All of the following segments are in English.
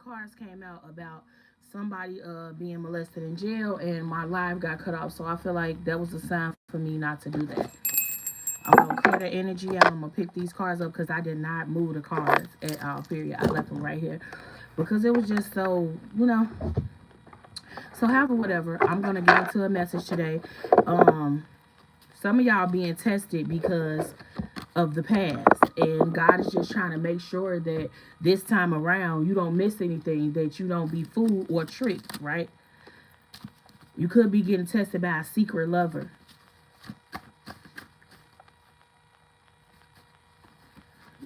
cards came out about somebody being molested in jail, and my live got cut off. So I feel like that was a sign for me not to do that. I'm gonna clear the energy out. I'm gonna pick these cards up because I did not move the cards at all. Period. I left them right here because it was just so, So, however, whatever. I'm gonna get into a message today. Some of y'all being tested because of the past, and God is just trying to make sure that this time around you don't miss anything, that you don't be fooled or tricked. Right? You could be getting tested by a secret lover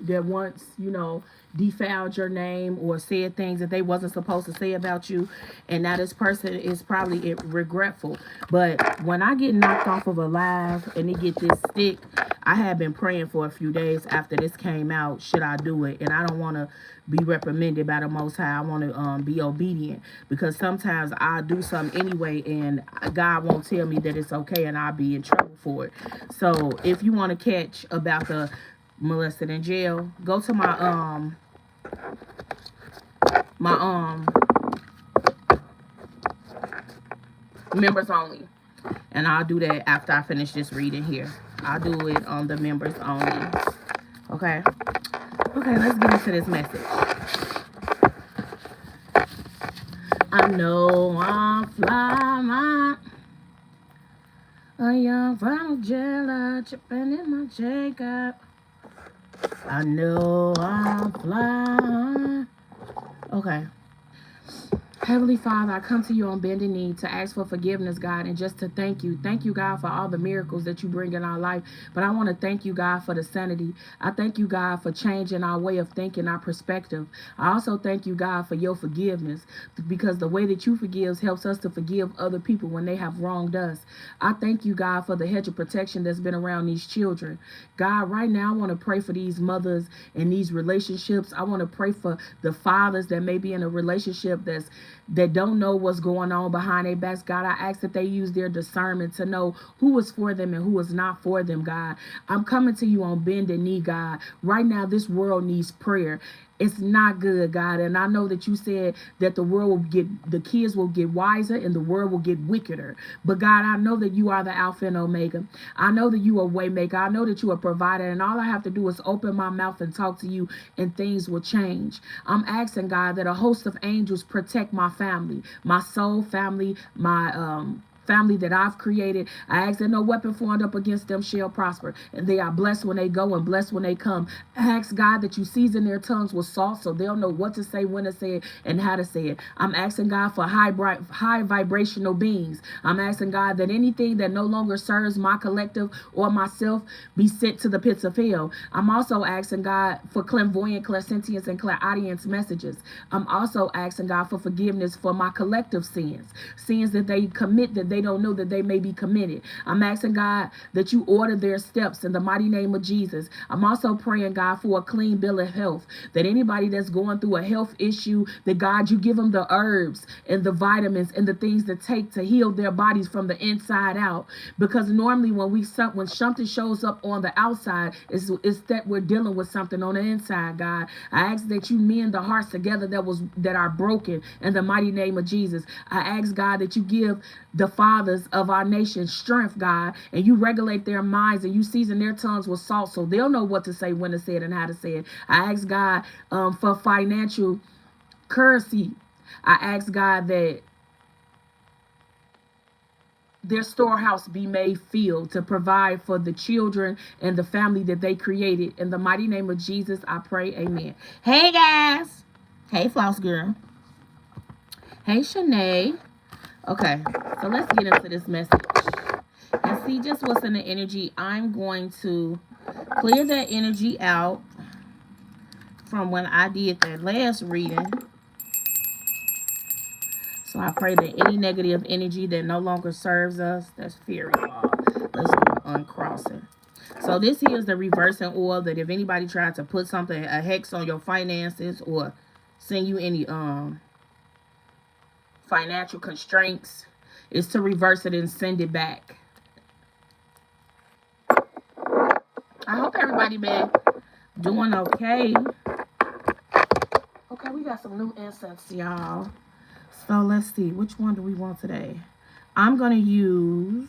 that once, defiled your name or said things that they wasn't supposed to say about you, and now this person is probably regretful. But when I get knocked off of a live and it get this stick, I have been praying for a few days after this came out, should I do it? And I don't want to be reprimanded by the Most High. I want to be obedient, because sometimes I do something anyway and God won't tell me that it's okay, and I'll be in trouble for it. So if you want to catch about the molested in jail, go to my members only, and I'll do that after I finish this reading here. I'll do it on the members only. Okay, let's get into this message. I know I'll fly my a young final jailer chipping in my Jacob. I know I'll fly. Okay. Heavenly Father, I come to you on bended knee to ask for forgiveness, God, and just to thank you. Thank you, God, for all the miracles that you bring in our life. But I want to thank you, God, for the sanity. I thank you, God, for changing our way of thinking, our perspective. I also thank you, God, for your forgiveness, because the way that you forgive helps us to forgive other people when they have wronged us. I thank you, God, for the hedge of protection that's been around these children. God, right now I want to pray for these mothers and these relationships. I want to pray for the fathers that may be in a relationship that don't know what's going on behind their backs. God, I ask that they use their discernment to know who is for them and who is not for them, God. I'm coming to you on bended knee, God. Right now, this world needs prayer. It's not good, God. And I know that you said that the kids will get wiser and the world will get wickeder. But God, I know that you are the Alpha and Omega. I know that you are Waymaker. I know that you are Provider. And all I have to do is open my mouth and talk to you, and things will change. I'm asking, God, that a host of angels protect my family, my soul family, my family that I've created. I ask that no weapon formed up against them shall prosper, and they are blessed when they go and blessed when they come. I ask, God, that you season their tongues with salt so they'll know what to say, when to say it, and how to say it. I'm asking, God, for high vibrational beings. I'm asking, God, that anything that no longer serves my collective or myself be sent to the pits of hell. I'm also asking, God, for clairvoyant, clairsentience, and clairaudience messages. I'm also asking, God, for forgiveness for my collective sins that they commit that they don't know that they may be committed. I'm asking, God, that you order their steps in the mighty name of Jesus. I'm also praying, God, for a clean bill of health, that anybody that's going through a health issue, that God, you give them the herbs and the vitamins and the things to take to heal their bodies from the inside out. Because normally when something shows up on the outside, it's that we're dealing with something on the inside, God. I ask that you mend the hearts together that are broken in the mighty name of Jesus. I ask, God, that you give the fathers of our nation strength, God, and you regulate their minds and you season their tongues with salt so they'll know what to say, when to say it, and how to say it. I ask, God, for financial currency. I ask, God, that their storehouse be made filled to provide for the children and the family that they created. In the mighty name of Jesus, I pray, amen. Hey, guys. Hey, Floss Girl. Hey, Shanae. Okay, so let's get into this message and see just what's in the energy. I'm going to clear that energy out from when I did that last reading. So I pray that any negative energy that no longer serves us, that's fear involved. Let's do uncrossing. So this here is the reversing oil, that if anybody tried to put something, a hex on your finances, or send you any financial constraints, is to reverse it and send it back. I hope everybody been doing okay. Okay. Okay, we got some new incense, y'all. So let's see, which one do we want today? I'm gonna use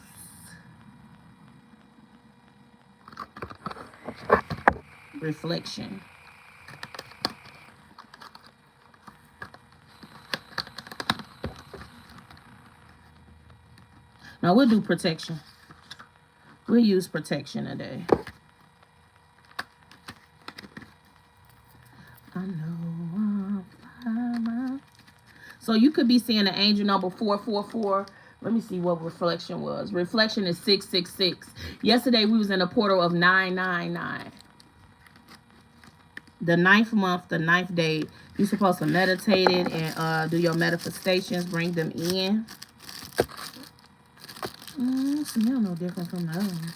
reflection. Now we'll do protection. We'll use protection today. I know. So you could be seeing the angel number 444. Let me see what reflection was. Reflection is 666. Yesterday we was in a portal of 999. The 9th month, the 9th day. You're supposed to meditate it and do your manifestations, bring them in. Smell no different from the other one.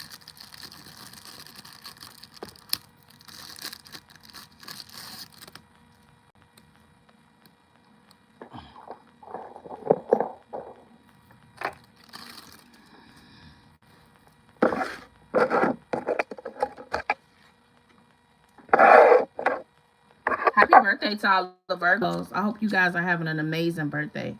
Happy birthday to all the Virgos. I hope you guys are having an amazing birthday.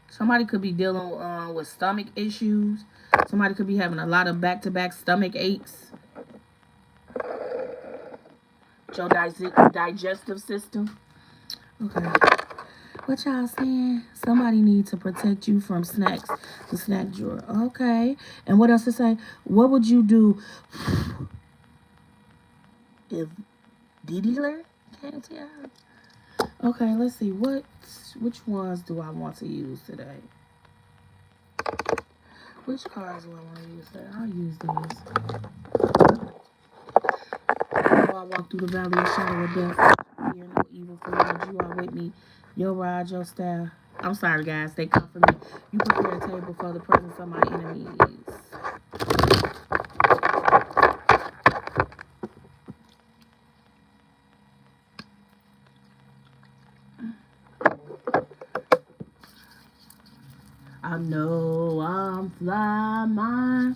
Somebody could be dealing with stomach issues. Somebody could be having a lot of back-to-back stomach aches. Your digestive system. Okay. What y'all saying? Somebody needs to protect you from snacks. The snack drawer. Okay. And what else to say? What would you do if Diddler came to your house? Okay, let's see. Which ones do I want to use today? Which cards do I want to use today? I'll use these. I walk through the valley of shadow of death. Fear no evil, for Lord, you are with me. Your rod, your staff. I'm sorry, guys. They come for me. You prepare a table for the presence of my enemies. I know I'm fly mine.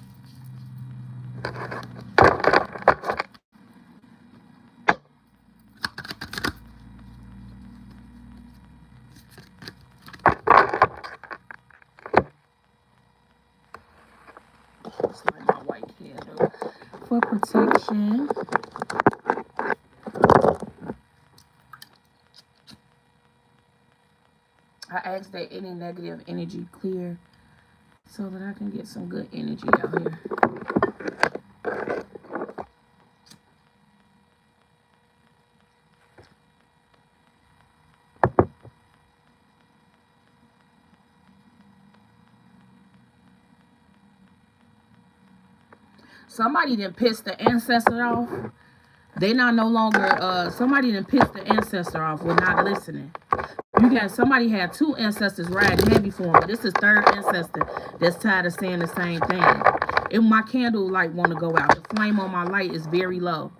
It's like my white candle. For protection. I ask that any negative energy clear so that I can get some good energy out here. Somebody done pissed the ancestor off. They not no longer, somebody done pissed the ancestor off with not listening. Somebody had 2 ancestors riding heavy for him, but this is 3rd ancestor that's tired of saying the same thing. If my candle light want to go out, the flame on my light is very low.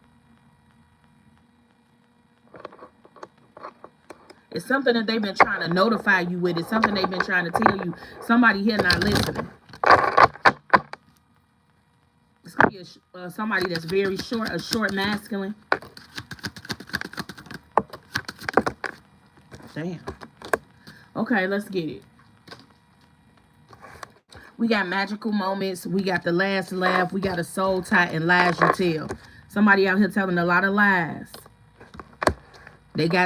It's something that they've been trying to notify you with. It's something they've been trying to tell you. Somebody here not listening. It's going to be somebody that's very short, a short masculine. Damn. Okay, let's get it. We got magical moments. We got the last laugh. We got a soul tie and lies you tell. Somebody out here telling a lot of lies.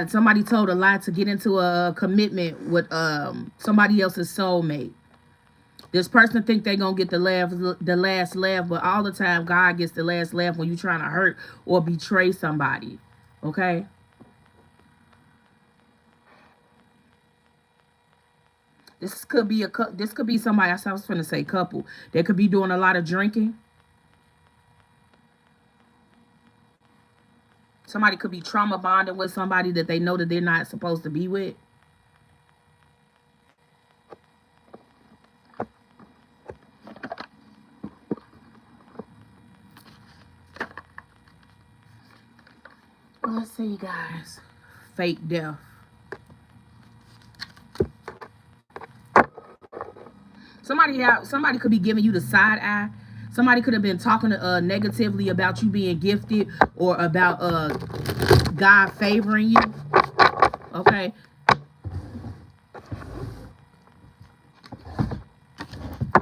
Somebody told a lie to get into a commitment with somebody else's soulmate. This person think they're going to get the last laugh, but all the time God gets the last laugh when you're trying to hurt or betray somebody. Okay? This could be somebody, I was going to say couple. They could be doing a lot of drinking. Somebody could be trauma bonding with somebody that they know that they're not supposed to be with. Let's see, guys. Fake death. Somebody could be giving you the side eye. Somebody could have been talking negatively about you being gifted or about God favoring you. Okay.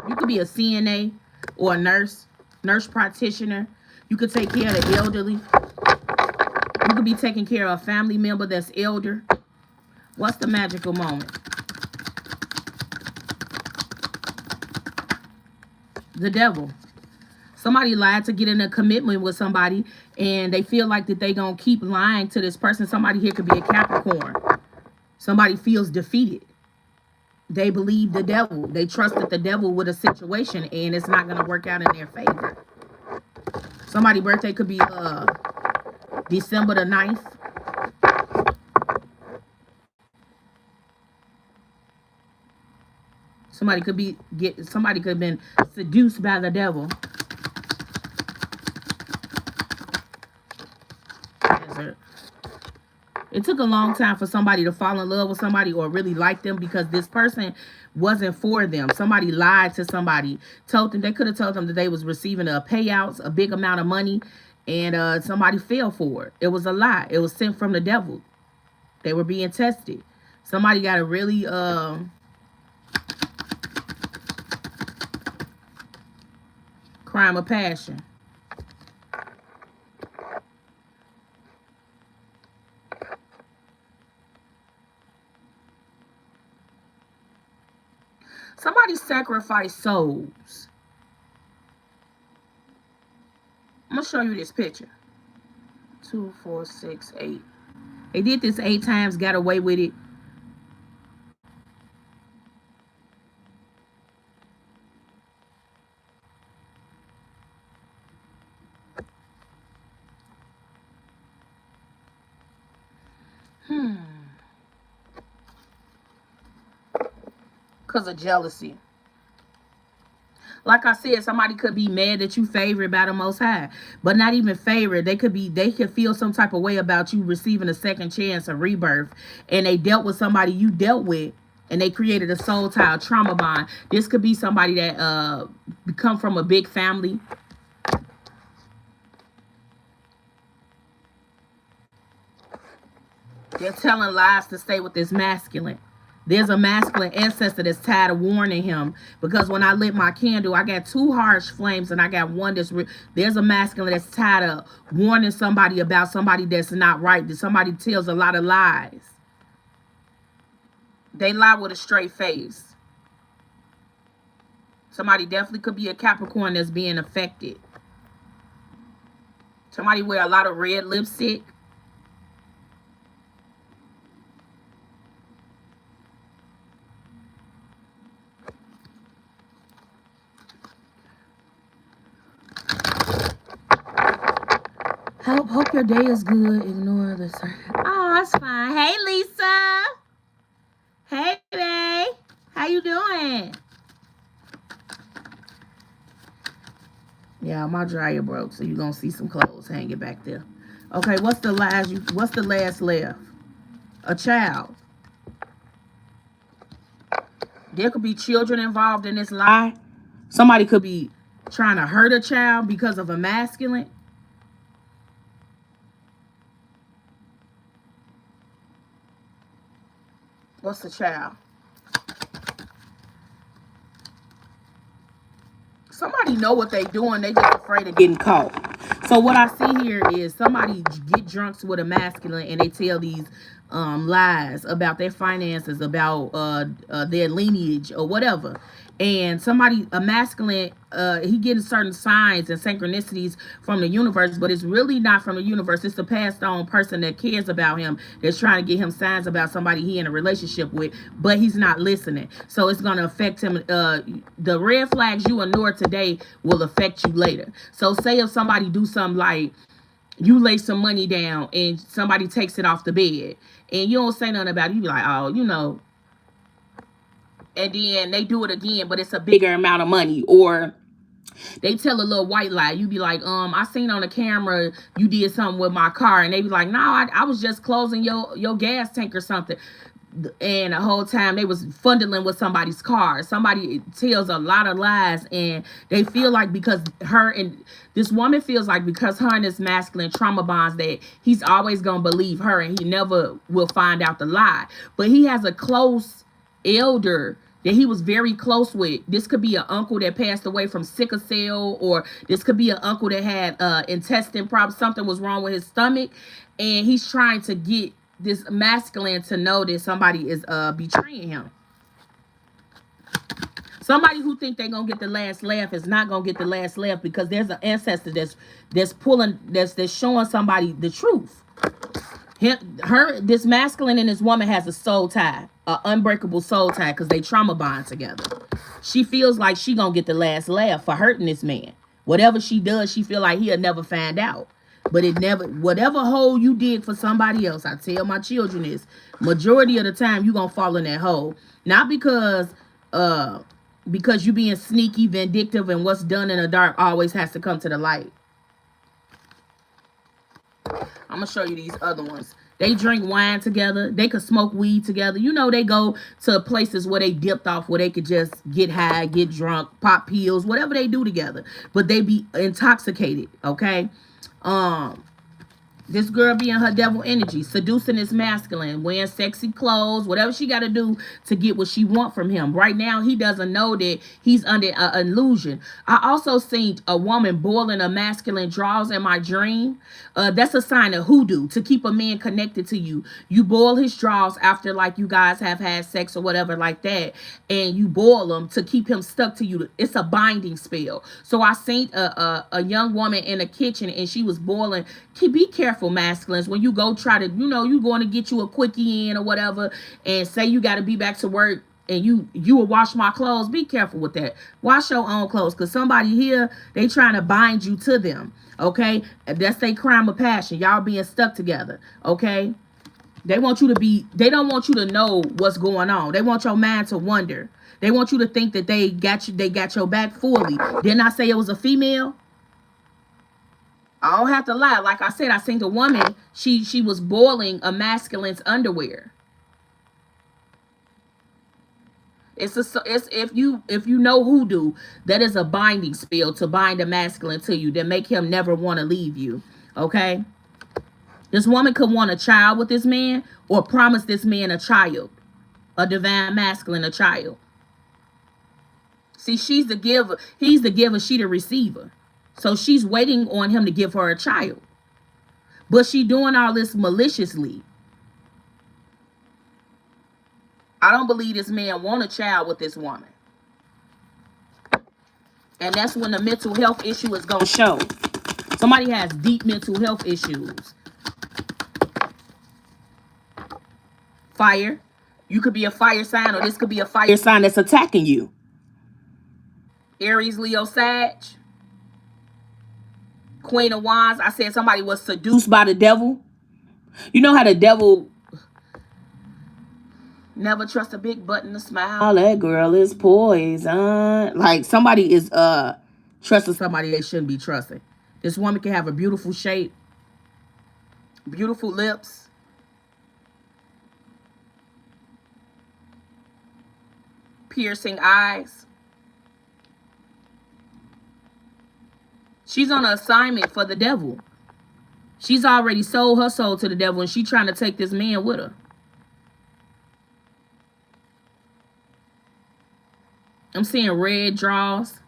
You could be a CNA or a nurse practitioner. You could take care of the elderly. You could be taking care of a family member that's elder. What's the magical moment? The devil. Somebody lied to get in a commitment with somebody, and they feel like that they gonna keep lying to this person. Somebody here could be a Capricorn. Somebody feels defeated. They believe the devil. They trusted the devil with a situation, and it's not gonna work out in their favor. Somebody's birthday could be December the 9th. Somebody could have been seduced by the devil. It took a long time for somebody to fall in love with somebody or really like them because this person wasn't for them. Somebody lied to somebody, told them they could have told them that they was receiving a payouts, a big amount of money, and somebody fell for it. It was a lie. It was sent from the devil. They were being tested. Somebody got a really crime of passion. Somebody sacrificed souls. I'm going to show you this picture. 2, 4, 6, 8. They did this 8 times, got away with it. Because of jealousy. Like I said, somebody could be mad that you favored by the Most High, but not even favored. They could feel some type of way about you receiving a second chance, a rebirth, and they dealt with somebody you dealt with, and they created a soul tie, a trauma bond. This could be somebody that come from a big family. They're telling lies to stay with this masculine. There's a masculine ancestor that's tired of warning him, because when I lit my candle, I got 2 harsh flames and I got one that's there's a masculine that's tired of warning somebody about somebody that's not right, that somebody tells a lot of lies. They lie with a straight face. Somebody definitely could be a Capricorn that's being affected. Somebody wear a lot of red lipstick. Hope your day is good. Ignore this. Oh, it's fine. Hey, Lisa. Hey, babe. How you doing? Yeah, my dryer broke, so you're gonna see some clothes hanging back there. Okay, what's the last left? A child. There could be children involved in this lie. Somebody could be trying to hurt a child because of a masculine. What's the child? Somebody know what they doing. They just afraid of getting caught. So what I see here is somebody get drunks with a masculine and they tell these lies about their finances, about their lineage or whatever. And somebody, a masculine, he getting certain signs and synchronicities from the universe, but it's really not from the universe. It's the passed on person that cares about him, that's trying to get him signs about somebody he in a relationship with, but he's not listening. So it's going to affect him. The red flags you ignore today will affect you later. So say if somebody do something like, you lay some money down and somebody takes it off the bed and you don't say nothing about it, you be like, oh, and then they do it again, but it's a bigger amount of money. Or they tell a little white lie. You be like, I seen on the camera you did something with my car. And they be like, no, I was just closing your gas tank or something. and the whole time they was fondling with somebody's car. Somebody tells a lot of lies, and they feel like because her and this woman feels like because her and this masculine trauma bonds that he's always gonna believe her and he never will find out the lie. But he has a close elder that he was very close with. This could be an uncle that passed away from sickle cell, or this could be an uncle that had intestine problems. Something was wrong with his stomach, and he's trying to get this masculine to know that somebody is betraying him. Somebody who think they're gonna get the last laugh is not gonna get the last laugh, because there's an ancestor that's showing somebody the truth. This masculine and this woman has a soul tie, an unbreakable soul tie, because they trauma bond together. She feels like she gonna get the last laugh for hurting this man. Whatever she does, she feel like he'll never find out. But it never, whatever hole you dig for somebody else, I tell my children this, majority of the time you gonna fall in that hole. Not because you being sneaky, vindictive, and what's done in the dark always has to come to the light. I'm gonna show you these other ones. They drink wine together. They could smoke weed together. You know, they go to places where they dipped off, where they could just get high, get drunk, pop pills, whatever they do together. But they be intoxicated, okay? This girl be in her devil energy, seducing this masculine, wearing sexy clothes, whatever she got to do to get what she want from him. Right now, he doesn't know that he's under an illusion. I also seen a woman boiling a masculine drawers in my dream. That's a sign of hoodoo, to keep a man connected to you. You boil his drawers after, like, you guys have had sex or whatever like that, and you boil them to keep him stuck to you. It's a binding spell. So I seen a young woman in a kitchen, and she was boiling. Be careful, masculines, when you go try to, you going to get you a quickie in or whatever, and say you got to be back to work, and you will wash my clothes. Be careful with that. Wash your own clothes, because somebody here, they trying to bind you to them, okay? That's their crime of passion, y'all being stuck together, okay? They don't want you to know what's going on. They want your mind to wonder. They want you to think that they got your back fully. Didn't I say it was a female? I don't have to lie. Like I said, I seen the woman, she was boiling a masculine's underwear. It's if you know hoodoo, that is a binding spell to bind a masculine to you, that make him never want to leave you. Okay? This woman could want a child with this man, or promise this man a child. A divine masculine, a child. See, she's the giver. He's the giver, she the receiver. So she's waiting on him to give her a child. But she doing all this maliciously. I don't believe this man want a child with this woman. And that's when the mental health issue is going to show. Somebody has deep mental health issues. Fire. You could be a fire sign, or this could be a fire sign that's attacking you. Aries, Leo, Sag. Queen of Wands. I said somebody was seduced by the devil. You know how the devil never trust a big button to smile. Oh, that girl is poison. Like, somebody is trusting somebody they shouldn't be trusting. This woman can have a beautiful shape, beautiful lips, piercing eyes. She's on an assignment for the devil. She's already sold her soul to the devil, and she's trying to take this man with her. I'm seeing red drawers.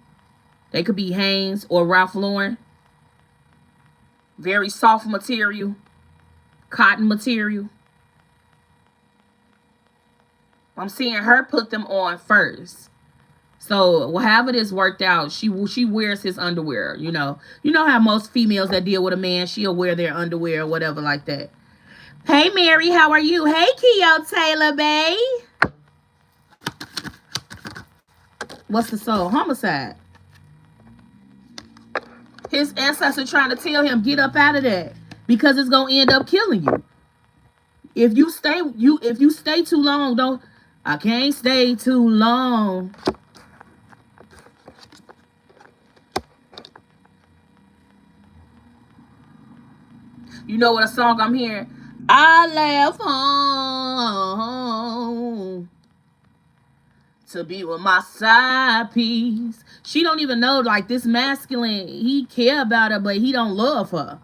They could be Hanes or Ralph Lauren. Very soft material. Cotton material. I'm seeing her put them on first. So however this worked out, she wears his underwear, You know how most females that deal with a man, she'll wear their underwear or whatever like that. Hey, Mary, how are you? Hey, Keo Taylor, bae. What's the soul? Homicide. His ancestor trying to tell him, get up out of that, because it's gonna end up killing you. If you stay too long, I can't stay too long. You know what a song I'm hearing? I left home To be with my side piece. She don't even know, like, this masculine, he care about her, but he don't love her.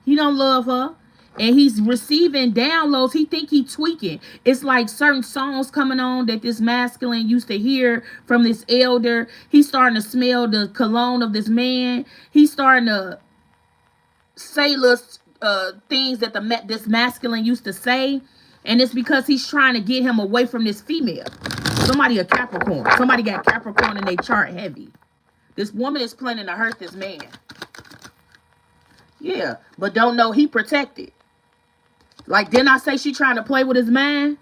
He don't love her. And he's receiving downloads. He think he tweaking. It's like certain songs coming on that this masculine used to hear from this elder. He's starting to smell the cologne of this man. He's starting to say things that this masculine used to say. And it's because he's trying to get him away from this female. Somebody a Capricorn. Somebody got Capricorn in their chart heavy. This woman is planning to hurt this man. Yeah, but don't know he protected. Like, didn't I say she trying to play with his mind?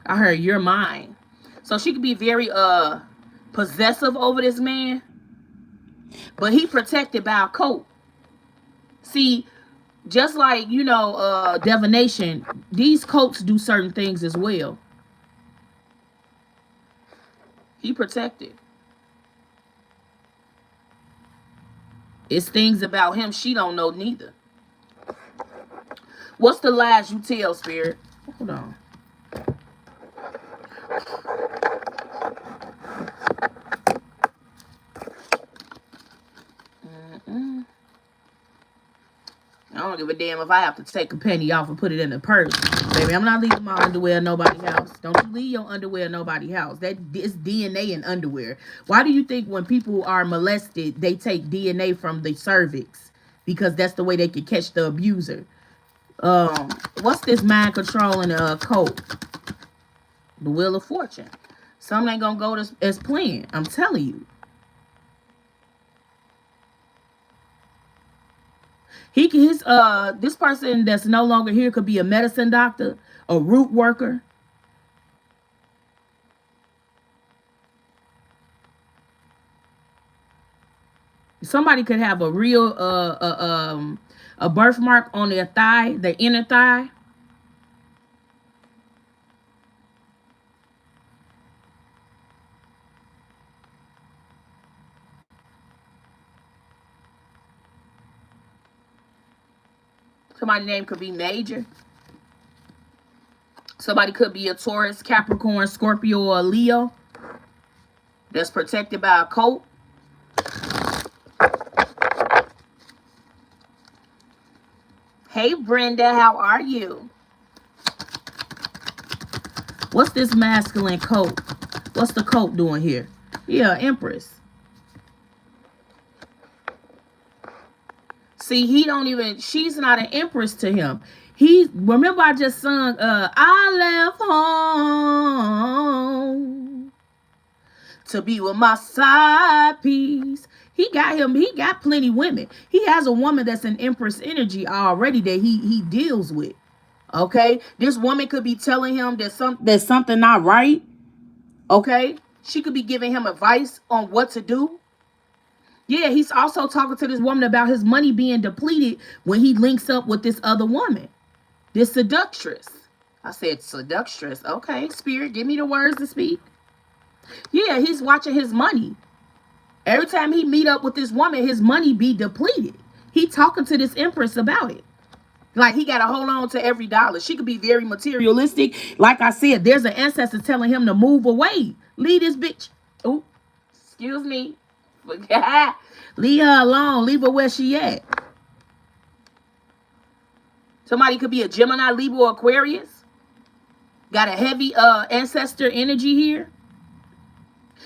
I heard you're mine. So she could be very possessive over this man. But he protected by a coat. See, just like, you know, divination, these coats do certain things as well. He protected. It's things about him she don't know neither. What's the lies you tell, Spirit? Hold on. I don't give a damn if I have to take a penny off and put it in the purse. Baby, I'm not leaving my underwear in nobody's house. Don't you leave your underwear in nobody's house. That is DNA in underwear. Why do you think when people are molested, they take DNA from the cervix? Because that's the way they can catch the abuser. What's this mind controlling code? The Wheel of Fortune. Something ain't gonna go as planned. I'm telling you. This person that's no longer here could be a medicine doctor, a root worker. Somebody could have a real a birthmark on their thigh, their inner thigh. Somebody's name could be Major. Somebody could be a Taurus, Capricorn, Scorpio, or Leo that's protected by a coat. Hey, Brenda, how are you? What's this masculine coat? What's the coat doing here? Yeah, Empress. See, she's not an empress to him. Remember I just sung, I left home to be with my side piece. He got plenty women. He has a woman that's an empress energy already that he deals with. Okay? This woman could be telling him there's something not right. Okay? She could be giving him advice on what to do. Yeah, he's also talking to this woman about his money being depleted when he links up with this other woman. This seductress. I said seductress. Okay, Spirit, give me the words to speak. Yeah, he's watching his money. Every time he meet up with this woman, his money be depleted. He talking to this empress about it. Like he got to hold on to every dollar. She could be very materialistic. Like I said, there's an ancestor telling him to move away. Leave this bitch. Oh, excuse me. Leave her alone. Leave her where she at. Somebody could be a Gemini, Libra, or Aquarius. Got a heavy ancestor energy here.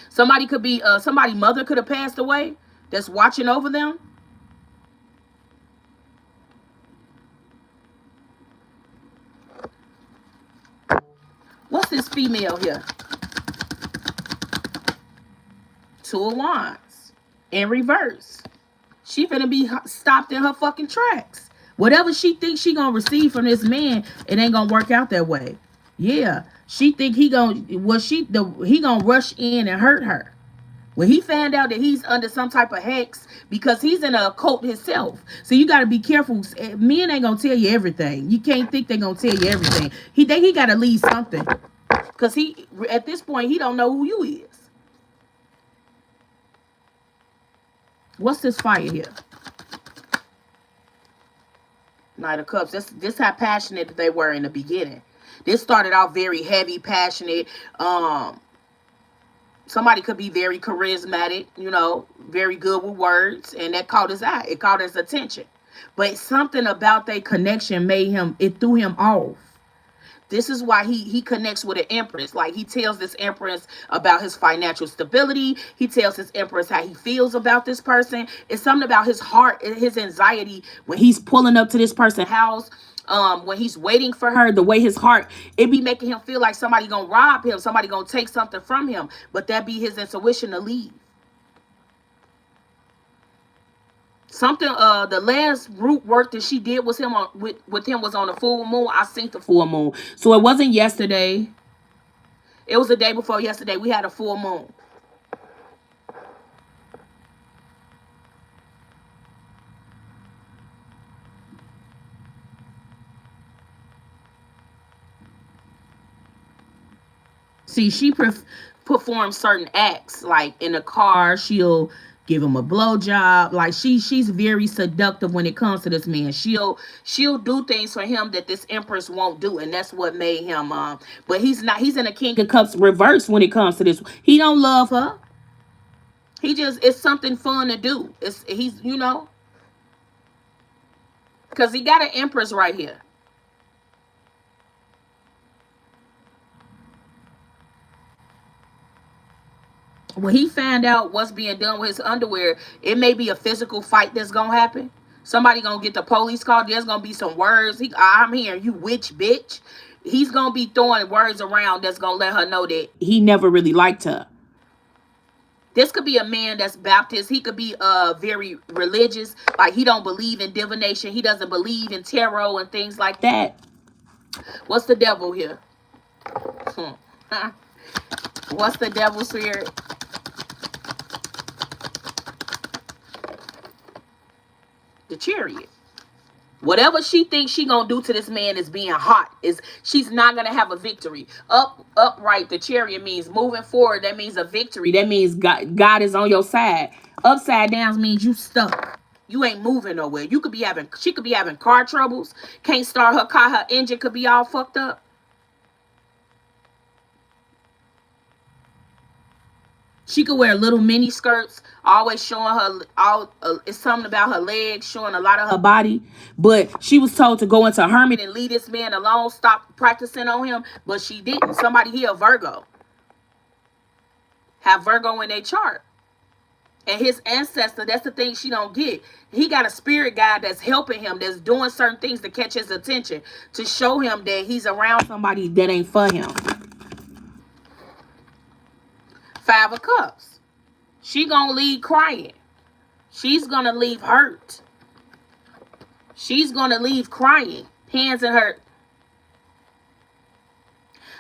Somebody could be somebody's mother could have passed away that's watching over them. What's this female here? Two of Wands. In reverse. She finna be stopped in her fucking tracks. Whatever she thinks she gonna receive from this man, it ain't gonna work out that way. Yeah. She think he gonna rush in and hurt her. When he found out that he's under some type of hex, because he's in a occult himself. So you gotta be careful. Men ain't gonna tell you everything. You can't think they gonna tell you everything. He gotta leave something. Because at this point, he don't know who you is. What's this fire here? Knight of Cups. This how passionate they were in the beginning. This started out very heavy, passionate. Somebody could be very charismatic, very good with words, and that caught his eye. It caught his attention. But something about their connection it threw him off. This is why he connects with an empress. Like, he tells this empress about his financial stability. He tells his empress how he feels about this person. It's something about his heart and his anxiety when he's pulling up to this person's house. When he's waiting for her, the way his heart, it be making him feel like somebody gonna rob him, somebody gonna take something from him. But that be his intuition to leave. Something, the last root work that she did was with him was on the full moon. I seen the full moon. So it wasn't yesterday. It was the day before yesterday. We had a full moon. See, she performs certain acts. Like, in a car, she'll give him a blowjob. Like, she's very seductive when it comes to this man. She'll do things for him that this empress won't do, and that's what made him. But he's not. He's in a King of Cups reverse when it comes to this. He don't love her. It's something fun to do. He's because he got an empress right here. When he found out what's being done with his underwear, it may be a physical fight that's gonna happen. Somebody gonna get the police called. There's gonna be some words. I'm hearing, "You witch bitch." He's gonna be throwing words around that's gonna let her know that he never really liked her. This could be a man that's Baptist. He could be very religious. Like, he don't believe in divination. He doesn't believe in tarot and things like that. What's the devil here? What's the devil spirit? The Chariot. Whatever she thinks she gonna do to this man is being hot. She's not gonna have a victory. Upright, the Chariot means moving forward. That means a victory. That means God is on your side. Upside down means you stuck. You ain't moving nowhere. She could be having car troubles. Can't start her car. Her engine could be all fucked up. She could wear little mini skirts, always showing her it's something about her legs, showing a lot of her body. But she was told to go into hermit and leave this man alone, stop practicing on him. But she didn't. Somebody here, a Virgo. Have Virgo in their chart. And his ancestor, that's the thing she don't get. He got a spirit guide that's helping him, that's doing certain things to catch his attention, to show him that he's around somebody that ain't for him. Five of Cups. She gonna leave crying. She's gonna leave hurt. She's gonna leave crying. Hands in her.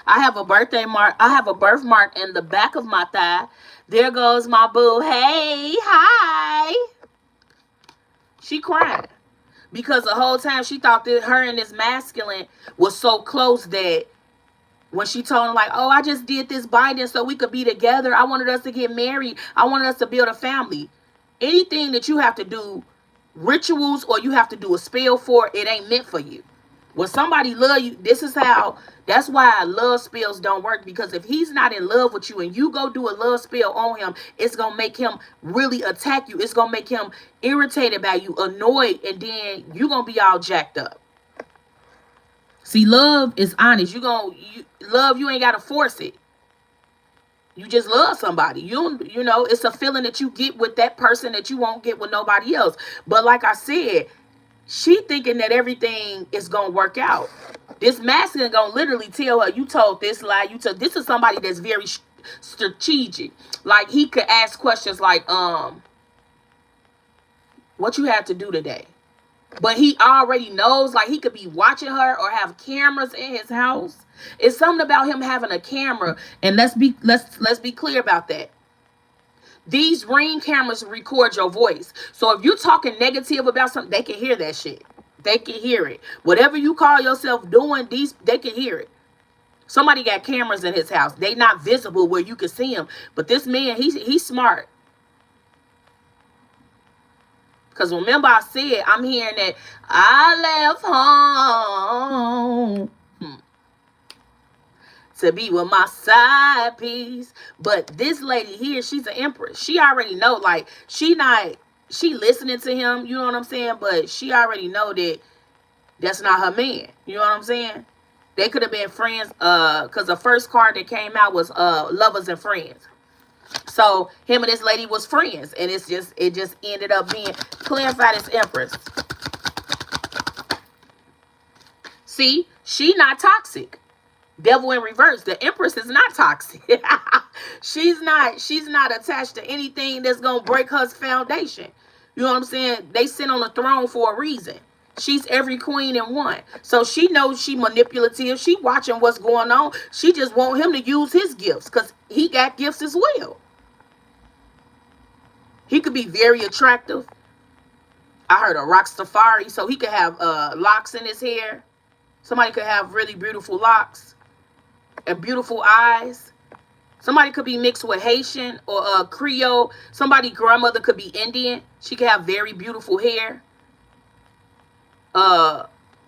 I have a birthday mark. I have a birthmark in the back of my thigh. There goes my boo. Hey, hi. She cried. Because the whole time she thought that her and this masculine was so close that when she told him, like, "Oh, I just did this binding so we could be together. I wanted us to get married. I wanted us to build a family." Anything that you have to do rituals or you have to do a spell for, it ain't meant for you. When somebody love you, that's why love spells don't work. Because if he's not in love with you and you go do a love spell on him, it's going to make him really attack you. It's going to make him irritated by you, annoyed, and then you're going to be all jacked up. See, love is honest. Love, you ain't got to force it. You just love somebody. You know, it's a feeling that you get with that person that you won't get with nobody else. But like I said, she thinking that everything is going to work out. This masculine going to literally tell her, "You told this lie. This is somebody that's very strategic." Like, he could ask questions like, "What you have to do today?" But he already knows. Like, he could be watching her or have cameras in his house. It's something about him having a camera. And let's be clear about that. These Ring cameras record your voice. So if you're talking negative about something, they can hear that shit. They can hear it. Whatever you call yourself doing, they can hear it. Somebody got cameras in his house. They not visible where you can see him. But this man, he's smart. Because remember I said, I'm hearing that I left home to be with my side piece. But this lady here, she's an empress. She already know, like, she listening to him, you know what I'm saying? But she already know that that's not her man. You know what I'm saying? They could have been friends, because the first card that came out was lovers and friends. So him and this lady was friends, and it just ended up being. Clarify this empress. See, she not toxic. Devil in reverse. The empress is not toxic. she's not attached to anything that's gonna break her foundation. You know what I'm saying? They sit on the throne for a reason. She's every queen in one. So she knows she manipulative. She watching what's going on. She just want him to use his gifts, because he got gifts as well. He could be very attractive. I heard a rock safari, so he could have locks in his hair. Somebody could have really beautiful locks and beautiful eyes. Somebody could be mixed with Haitian or Creole. Somebody's grandmother could be Indian. She could have very beautiful hair.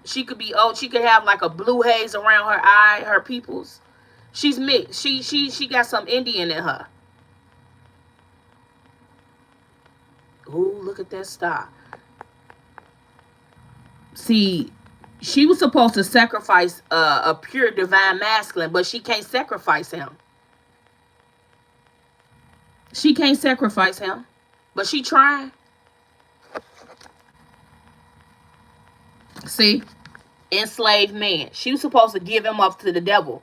She could have like a blue haze around her eye, her pupils. She's mixed. She got some Indian in her. Ooh, look at that star. See, she was supposed to sacrifice a pure divine masculine, but she can't sacrifice him. She can't sacrifice him, but she trying. See, enslaved man. She was supposed to give him up to the devil.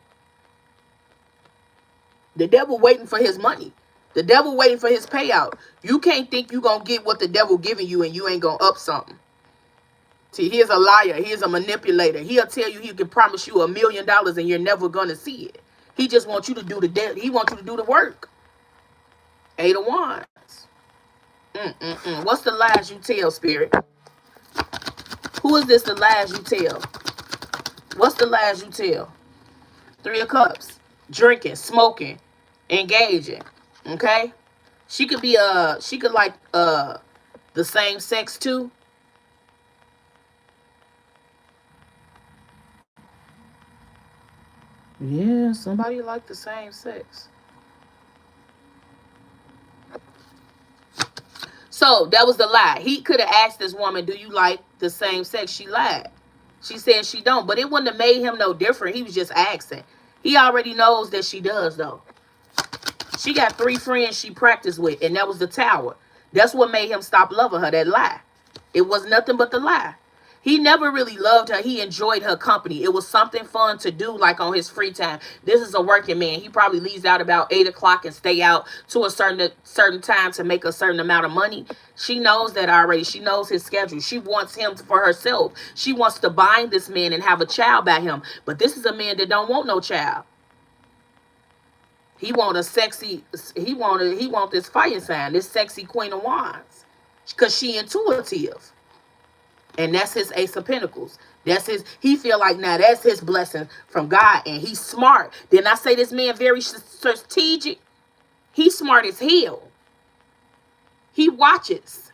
The devil waiting for his money. The devil waiting for his payout. You can't think you gonna get what the devil giving you and you ain't gonna up something. See, here's a liar. Here's a manipulator. He'll tell you he can promise you $1 million and you're never gonna see it. He just wants you to do he wants you to do the work. 8 of Wands. What's the lies you tell, Spirit? Who is this? The lies you tell? What's the lies you tell? 3 of Cups. Drinking, smoking, engaging. Okay? She could like the same sex too. Yeah, somebody like the same sex. So that was the lie. He could have asked this woman, do you like the same sex? She lied. She said she don't, but it wouldn't have made him no different. He was just asking. He already knows that she does, though. She got 3 friends she practiced with, and that was the Tower. That's what made him stop loving her, that lie. It was nothing but the lie. He never really loved her. He enjoyed her company. It was something fun to do, like on his free time. This is a working man. He probably leaves out about 8 o'clock and stay out to a certain time to make a certain amount of money. She knows that already. She knows his schedule. She wants him for herself. She wants to bind this man and have a child by him. But this is a man that don't want no child. He want a sexy, he want this fire sign, this sexy Queen of Wands. Because she intuitive. And that's his Ace of Pentacles. That's his, he feel like now that's his blessing from God. And he's smart. Didn't I say this man very strategic? He's smart as hell. He watches.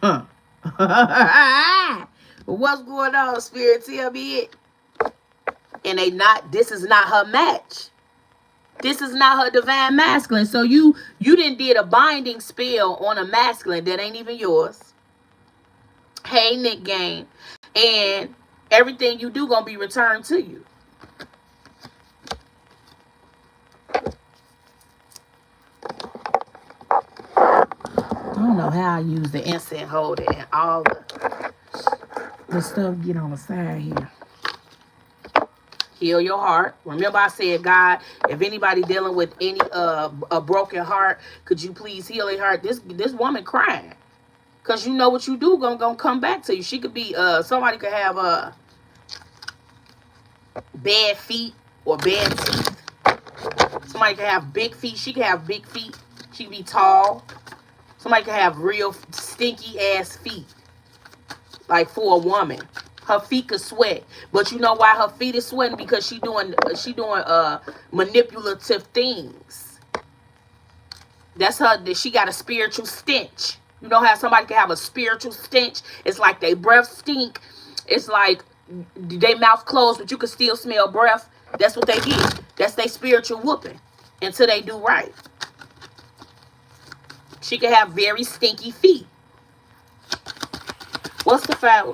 Huh. What's going on, Spirit? Tell me it. And this is not her match. This is not her divine masculine. So you did a binding spell on a masculine that ain't even yours. Hey, Nick Game. And everything you do gonna be returned to you. I don't know how I use the incense holder and all the stuff get on the side here. Heal your heart. Remember I said, God, if anybody dealing with any a broken heart, could you please heal their heart? This woman crying. Because you know what you do gonna come back to you. She could be, somebody could have bad feet or bad teeth. Somebody could have big feet. She could have big feet. She could be tall. Somebody could have real stinky ass feet. Like for a woman. Her feet could sweat. But you know why her feet is sweating? Because she doing manipulative things. That's her. She got a spiritual stench. You know how somebody can have a spiritual stench? It's like they breath stink. It's like they mouth closed, but you can still smell breath. That's what they get. That's their spiritual whooping until they do right. She can have very stinky feet. What's the fact?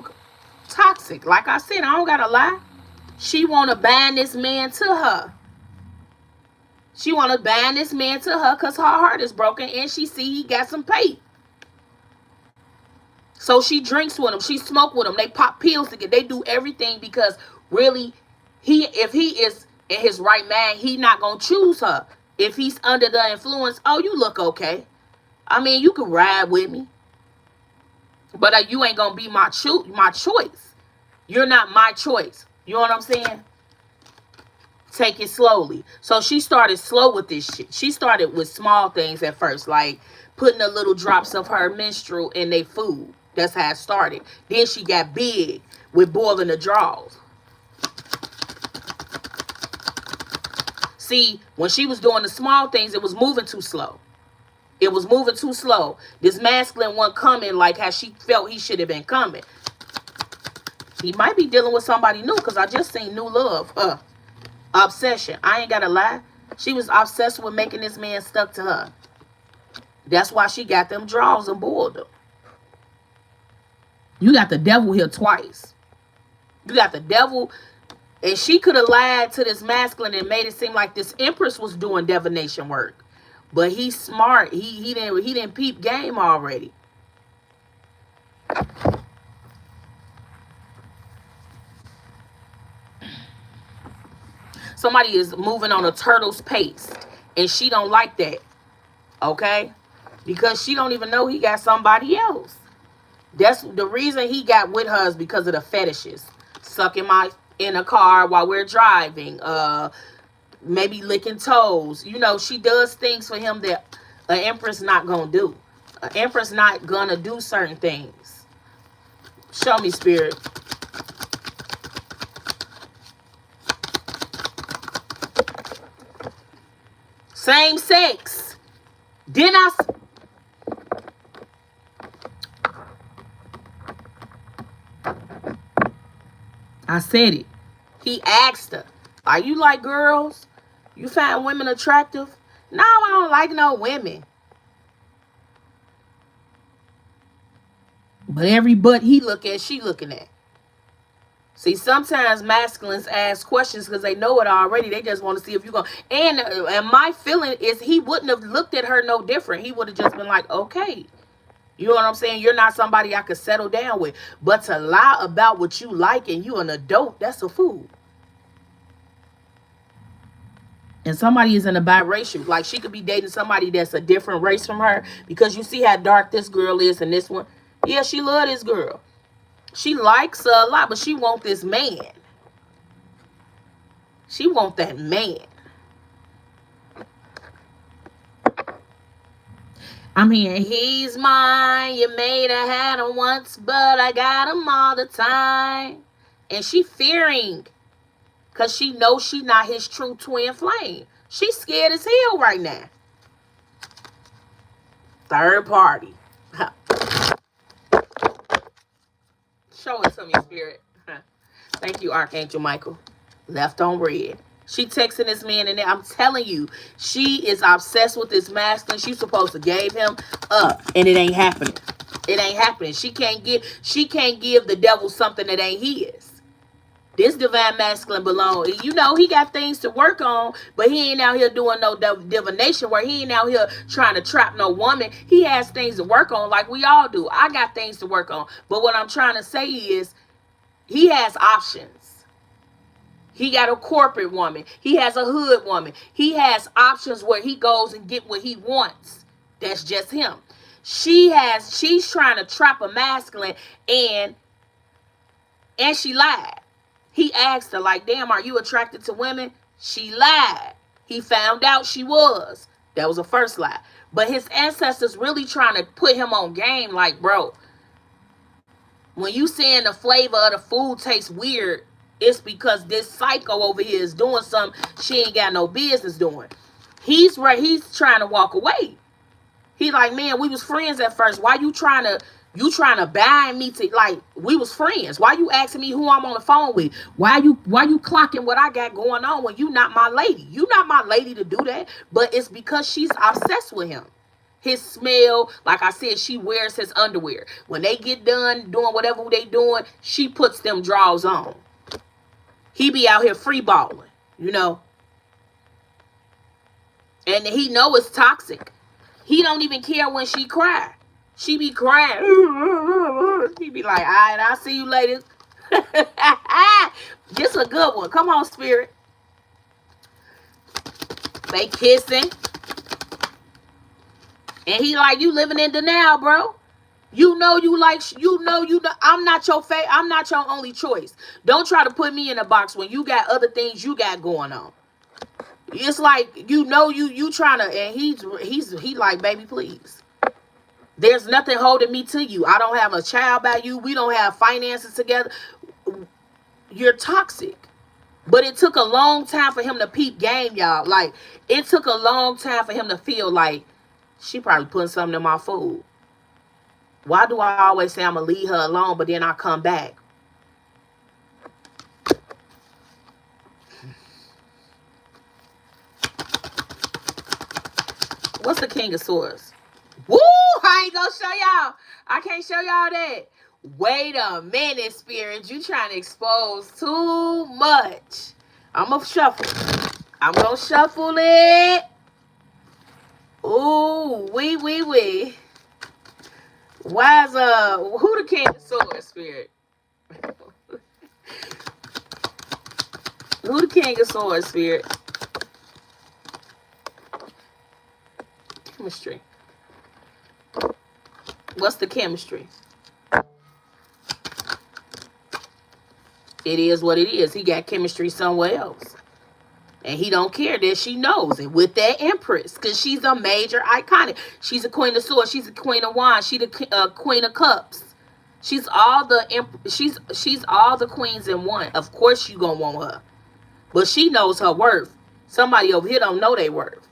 Toxic. Like I said, I don't gotta lie. She want to bind this man to her. She want to bind this man to her because her heart is broken and she see he got some pay. So she drinks with him. She smoke with him. They pop pills together. They do everything because really, if he is in his right mind, he not going to choose her. If he's under the influence, oh, you look okay. I mean, you can ride with me. But you ain't going to be my choice. You're not my choice. You know what I'm saying? Take it slowly. So she started slow with this shit. She started with small things at first, like putting the little drops of her menstrual in their food. That's how it started. Then she got big with boiling the draws. See, when she was doing the small things, it was moving too slow. It was moving too slow. This masculine one coming like how she felt he should have been coming. He might be dealing with somebody new because I just seen new love. Obsession. I ain't gotta lie. She was obsessed with making this man stuck to her. That's why she got them draws and boiled them. You got the devil here twice. You got the devil, and she could have lied to this masculine and made it seem like this empress was doing divination work. But he's smart. He didn't peep game already. Somebody is moving on a turtle's pace, and she don't like that, okay? Because she don't even know he got somebody else. That's the reason he got with her is because of the fetishes. Sucking in a car while we're driving, maybe licking toes. You know, she does things for him that an empress not gonna do. An empress not gonna do certain things. Show me, spirit. Same sex. Didn't I said it. He asked her, are you like girls? You find women attractive? No, I don't like no women. But every butt he look at, she looking at. See, sometimes masculines ask questions because they know it already. They just want to see if you're going to. And my feeling is he wouldn't have looked at her no different. He would have just been like, okay. You know what I'm saying? You're not somebody I could settle down with. But to lie about what you like and you an adult, that's a fool. And somebody is in a biracial. Like she could be dating somebody that's a different race from her. Because you see how dark this girl is and this one. Yeah, she love this girl. She likes her a lot, but she want this man. She want that man. I mean, he's mine. You may have had him once, but I got him all the time. And she fearing because she knows she not his true twin flame. She's scared as hell right now. Third party. Show it to me, spirit. Thank you, Archangel Michael. Left on red. She texting this man, and I'm telling you, she is obsessed with this masculine. She's supposed to give him up, and it ain't happening. It ain't happening. She can't give the devil something that ain't his. This divine masculine belong. You know, he got things to work on, but he ain't out here doing no divination work. He ain't out here trying to trap no woman. He has things to work on like we all do. I got things to work on. But what I'm trying to say is he has options. He got a corporate woman. He has a hood woman. He has options where he goes and get what he wants. That's just him. She's trying to trap a masculine and she lied. He asked her, like, damn, are you attracted to women? She lied. He found out she was. That was the first lie. But his ancestors really trying to put him on game, like, bro, when you saying the flavor of the food tastes weird, it's because this psycho over here is doing something she ain't got no business doing. He's right. He's trying to walk away. He like, man, we was friends at first. Why you trying to bind me to, like, we was friends. Why you asking me who I'm on the phone with? Why you clocking what I got going on when you not my lady? You not my lady to do that. But it's because she's obsessed with him. His smell, like I said, she wears his underwear. When they get done doing whatever they doing, she puts them drawers on. He be out here free balling, you know. And he know it's toxic. He don't even care when she cry. She be crying. He be like, all right, I'll see you later. This a good one. Come on, Spirit. They kissing. And he like, you living in denial, bro. You know I'm not your I'm not your only choice. Don't try to put me in a box when you got other things you got going on. It's like, you trying to, and he like, baby, please. There's nothing holding me to you. I don't have a child by you. We don't have finances together. You're toxic. But it took a long time for him to peep game, y'all. Like, it took a long time for him to feel like she probably putting something in my food. Why do I always say I'm going to leave her alone, but then I come back? What's the King of Swords? Woo! I ain't gonna show y'all. I can't show y'all that. Wait a minute, Spirit. You trying to expose too much. I'm gonna shuffle. I'm gonna shuffle it. Ooh, wee. Why is who the King of Swords, Spirit? Who the King of Swords, Spirit? Chemistry. What's the chemistry? It is what it is. He got chemistry somewhere else. And he don't care that she knows it with that Empress. Because she's a major iconic. She's a Queen of Swords. She's a Queen of Wands. She's the Queen of Cups. She's all the she's all the queens in one. Of course you gonna want her. But she knows her worth. Somebody over here don't know their worth.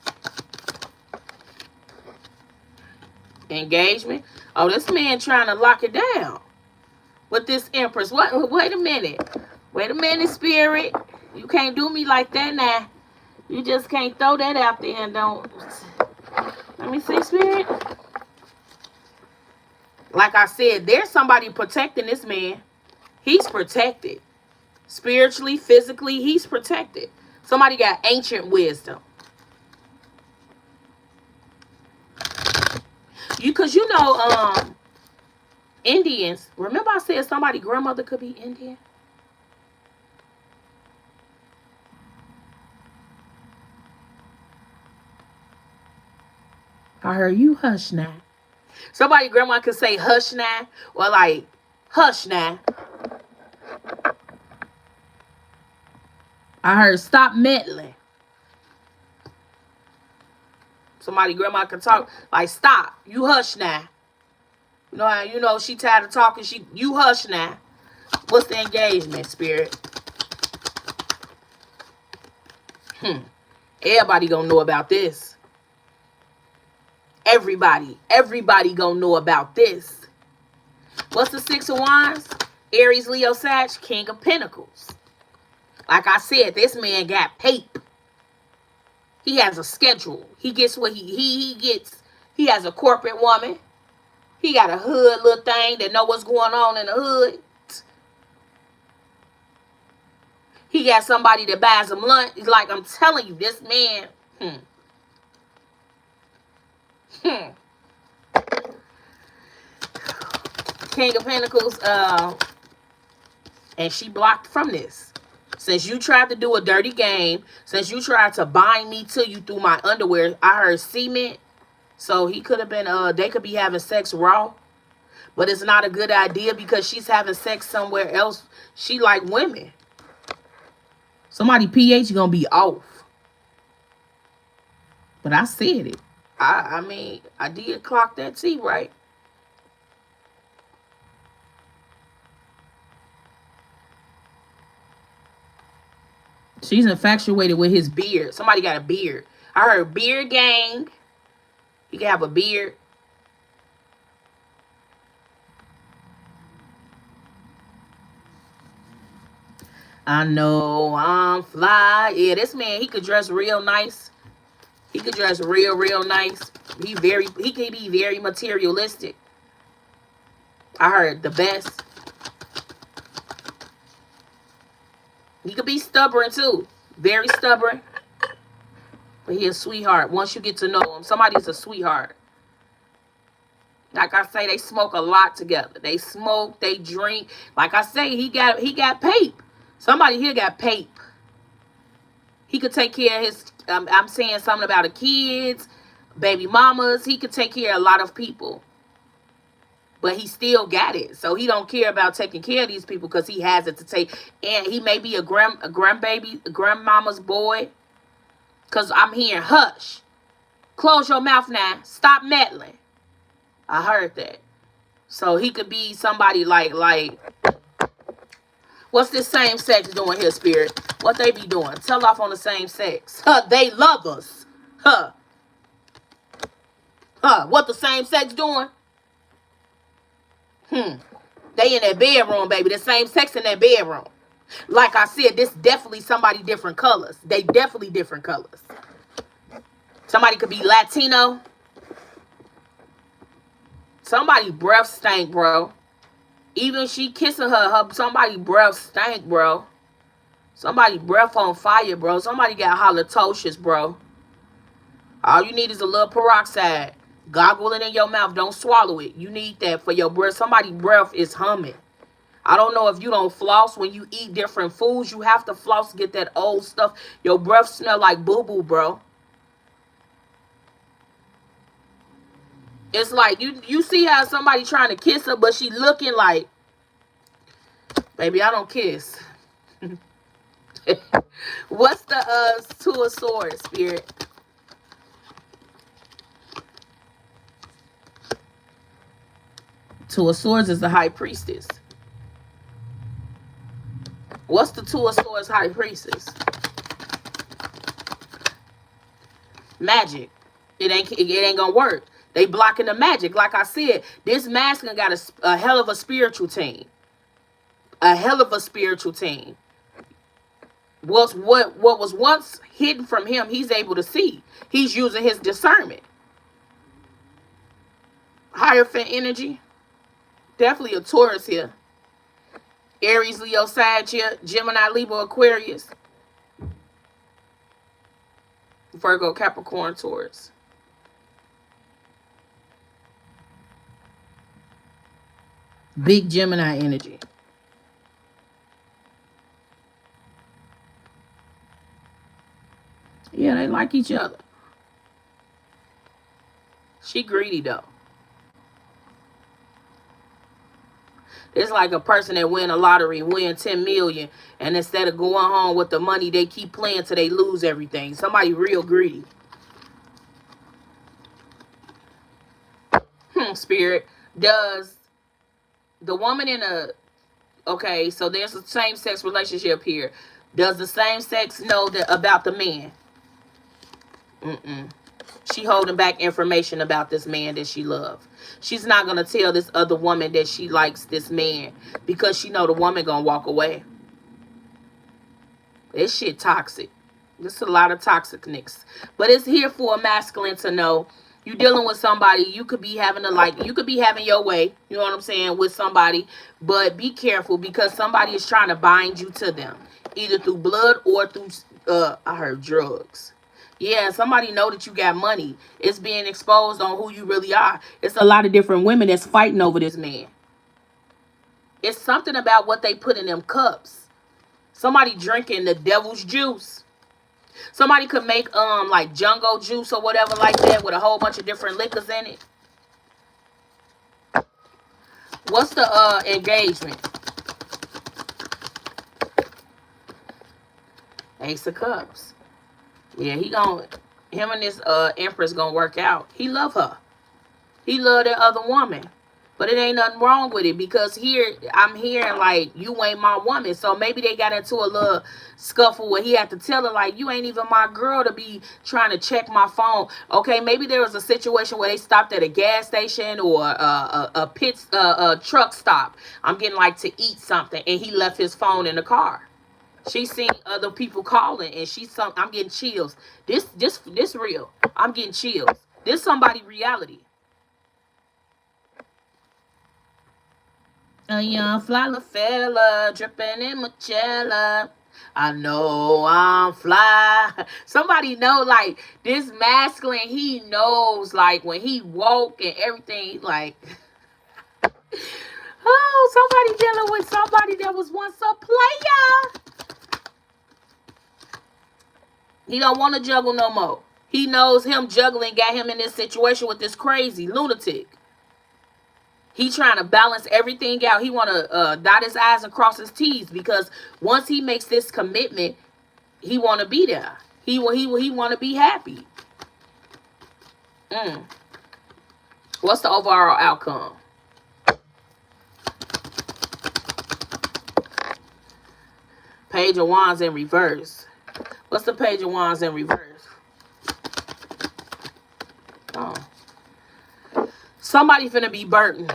Engagement. Oh, this man trying to lock it down with this Empress. What? Wait a minute. Wait a minute, Spirit. You can't do me like that now. You just can't throw that out there and don't. Let me see, Spirit. Like I said, there's somebody protecting this man. He's protected. Spiritually, physically, he's protected. Somebody got ancient wisdom. Because you know, Indians. Remember I said somebody's grandmother could be Indian? I heard you hush now. Somebody grandma could say hush now. Or like, hush now. I heard stop meddling. Somebody grandma could talk like, stop. You hush now. You know how she tired of talking. You hush now. What's the engagement, Spirit? Everybody gonna know about this. Everybody gonna know about this. What's the Six of Wands? Aries, Leo, Sag, King of Pentacles. Like I said, this man got paper. He has a schedule. He gets what he gets. He has a corporate woman. He got a hood little thing that know what's going on in the hood. He got somebody that buys him lunch. It's like, I'm telling you, this man. King of Pentacles. And she blocked from this. Since you tried to do a dirty game, since you tried to bind me to you through my underwear, I heard cement. So he could have been, they could be having sex raw. But it's not a good idea because she's having sex somewhere else. She like women. Somebody pH gonna be off. But I said it. I mean, I did clock that T, right? She's infatuated with his beard. Somebody got a beard. I heard beard gang. He can have a beard. I know I'm fly. Yeah, this man, he could dress real nice. He could dress real nice. He can be very materialistic. I heard the best. He could be stubborn too. Very stubborn. But he a sweetheart. Once you get to know him, somebody's a sweetheart. Like I say, they smoke a lot together. They smoke, they drink. Like I say, he got pape. Somebody here got pape. He could take care of his, I'm saying something about the kids, baby mamas. He could take care of a lot of people. But he still got it. So he don't care about taking care of these people because he has it to take. And he may be a grandmama's boy. Because I'm hearing, hush. Close your mouth now. Stop meddling. I heard that. So he could be somebody like, what's this same sex doing here, Spirit? What they be doing? Tell off on the same sex. They love us. What the same sex doing? They in that bedroom, baby. The same sex in that bedroom. Like I said, this definitely somebody different colors. They definitely different colors. Somebody could be Latino. Somebody breath stank, bro. Even she kissing her somebody breath stank, bro. Somebody breath on fire, bro. Somebody got halitosis, bro. All you need is a little peroxide. Goggle it in your mouth. Don't swallow it. You need that for your breath. Somebody's breath is humming. I don't know if you don't floss when you eat different foods. You have to floss to get that old stuff. Your breath smell like boo-boo, bro. It's like you see how somebody trying to kiss her, but she looking like, baby, I don't kiss. What's the Two of Swords, Spirit? Two of Swords is the High Priestess. What's the Two of Swords High Priestess? Magic. It ain't gonna work. They blocking the magic. Like I said, this masculine got a hell of a spiritual team. A hell of a spiritual team. What was once hidden from him, he's able to see. He's using his discernment. Hierophant energy. Definitely a Taurus here. Aries, Leo, Sagittarius, Gemini, Libra, Aquarius. Virgo, Capricorn, Taurus. Big Gemini energy. Yeah, they like each other. She greedy though. It's like a person that win a lottery, win 10 million, and instead of going home with the money, they keep playing till they lose everything. Somebody real greedy. Spirit. Does the woman in a... Okay, so there's a same-sex relationship here. Does the same sex know that about the man? She holding back information about this man that she loves. She's not going to tell this other woman that she likes this man because she know the woman going to walk away. This shit toxic. There's a lot of toxicness. But it's here for a masculine to know you're dealing with somebody. You could be having you could be having your way, you know what I'm saying, with somebody. But be careful because somebody is trying to bind you to them. Either through blood or through, I heard drugs. Yeah, somebody know that you got money. It's being exposed on who you really are. It's a lot of different women that's fighting over this man. It's something about what they put in them cups. Somebody drinking the devil's juice. Somebody could make like jungle juice or whatever like that with a whole bunch of different liquors in it. What's the engagement? Ace of Cups. Yeah, him and this Empress gonna work out. He love her. He love that other woman. But it ain't nothing wrong with it, because here I'm hearing like you ain't my woman. So maybe they got into a little scuffle where he had to tell her like you ain't even my girl to be trying to check my phone. Okay, maybe there was a situation where they stopped at a gas station or a truck stop. I'm getting like to eat something, and he left his phone in the car. She seen other people calling, and I'm getting chills. This real. I'm getting chills. This somebody reality. A young fly fella dripping in Margiela. I know I'm fly. Somebody know like this masculine. He knows like when he woke and everything. Like, oh, somebody dealing with somebody that was once a player. He don't want to juggle no more. He knows him juggling got him in this situation with this crazy lunatic. He trying to balance everything out. He want to dot his I's and cross his T's, because once he makes this commitment, he want to be there. He want to be happy. What's the overall outcome? Page of Wands in reverse. What's the Page of Wands in reverse? Oh. Somebody finna be burdened.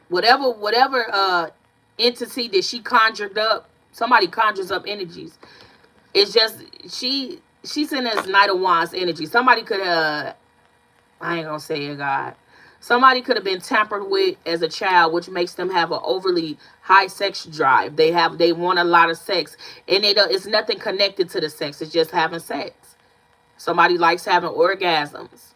Whatever entity that she conjured up, somebody conjures up energies. It's just she's in this Knight of Wands energy. Somebody could I ain't gonna say it, God. Somebody could have been tampered with as a child, which makes them have an overly high sex drive. They want a lot of sex, and it's nothing connected to the sex. It's just having sex. Somebody likes having orgasms.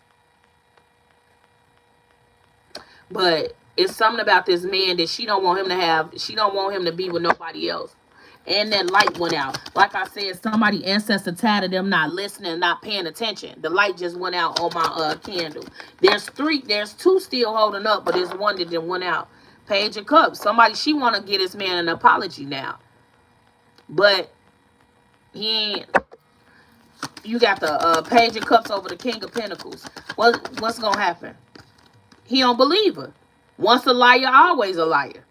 But it's something about this man that she don't want him to be with nobody else. And that light went out. Like I said, somebody ancestor tired of them not listening, not paying attention. The light just went out on my candle. There's two still holding up, but there's one that just went out. Page of Cups. She want to get this man an apology now. But he ain't. You got the Page of Cups over the King of Pentacles. What's going to happen? He don't believe her. Once a liar, always a liar.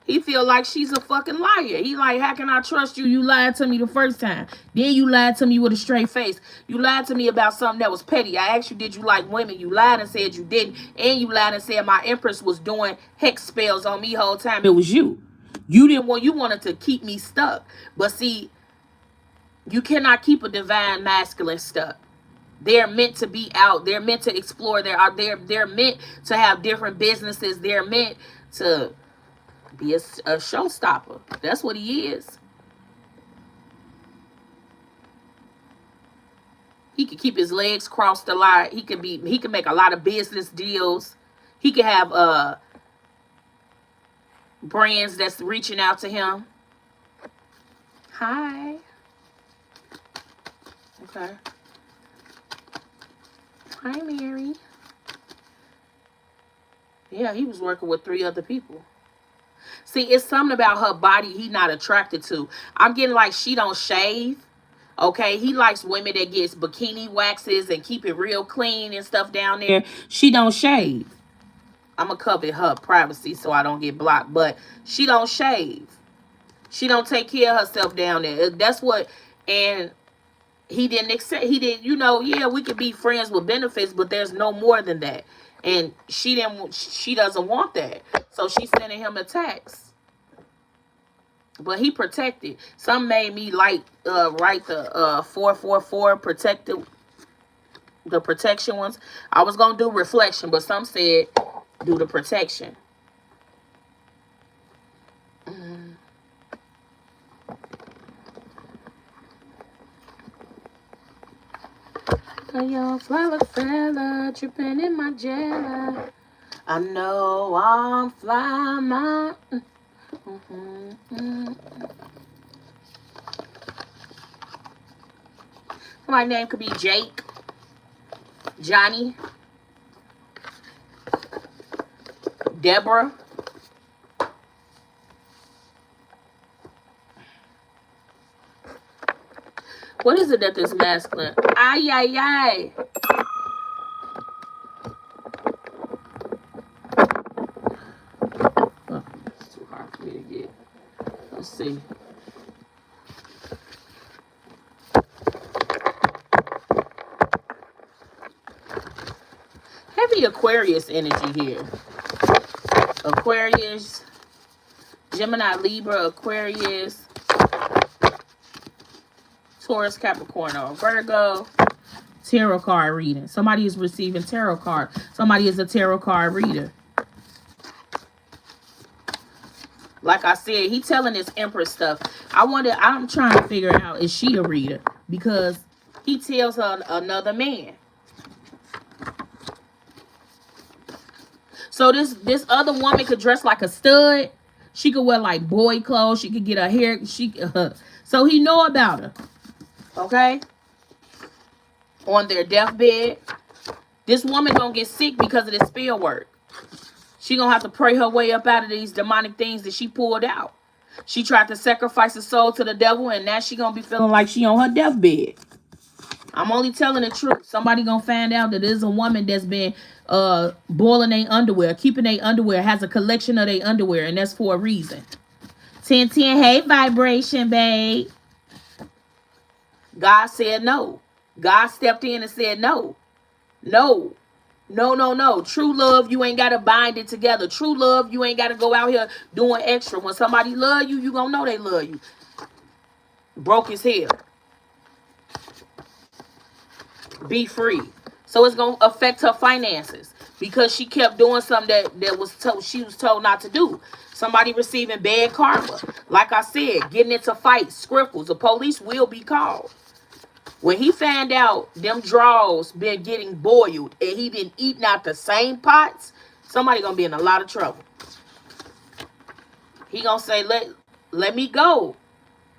He feel like she's a fucking liar. He like, how can I trust you? You lied to me the first time. Then you lied to me with a straight face. You lied to me about something that was petty. I asked you, did you like women? You lied and said you didn't. And you lied and said my empress was doing hex spells on me whole time. It was you. You wanted to keep me stuck. But see, you cannot keep a divine masculine stuck. They're meant to be out. They're meant to explore. They're meant to have different businesses. They're meant to be a showstopper. That's what he is. He can keep his legs crossed a lot. He can make a lot of business deals. He can have brands that's reaching out to him. Hi. Okay. Hi, Mary. Yeah, he was working with 3 other people. See, it's something about her body he not attracted to. I'm getting like she don't shave. Okay, he likes women that gets bikini waxes and keep it real clean and stuff down there. She don't shave. I'm going to cover her privacy so I don't get blocked. But she don't shave. She don't take care of herself down there. That's what, and he didn't accept, yeah, we could be friends with benefits, but there's no more than that. And she doesn't want that. So she's sending him a text. But he protected. Some made me like write the 444 protected, the protection ones. I was gonna do reflection, but some said do the protection. A young flower fella tripping in my jelly. I know I'm fly, my. My name could be Jake, Johnny, Deborah. What is it that this masculine? Ay, ay, ay. see. Heavy Aquarius energy here. Aquarius, Gemini, Libra, Aquarius, Taurus, Capricorn, or Virgo. Tarot card reading. Somebody is receiving tarot card. Somebody is a tarot card reader. Like I said, he telling this Empress stuff. I'm trying to figure out, is she a reader? Because he tells her another man. So this other woman could dress like a stud. She could wear like boy clothes. She could get her hair. So he know about her. Okay? On their deathbed. This woman gonna get sick because of this spell work. She gonna have to pray her way up out of these demonic things that she pulled out. She tried to sacrifice her soul to the devil, and now she gonna be feeling like she on her deathbed. I'm only telling the truth. Somebody gonna find out that there's a woman that's been boiling their underwear, keeping their underwear, has a collection of their underwear, and that's for a reason. 1010, hey, vibration, babe. God said no. God stepped in and said no. No. No, no, no. True love, you ain't got to bind it together. True love, you ain't got to go out here doing extra. When somebody love you, you gonna know they love you. Broke as hell. Be free. So it's gonna affect her finances because she kept doing something that she was told not to do. Somebody receiving bad karma. Like I said, getting into fights, scriffles. The police will be called. When he found out them draws been getting boiled and he been eating out the same pots, somebody gonna be in a lot of trouble. He gonna say, let me go.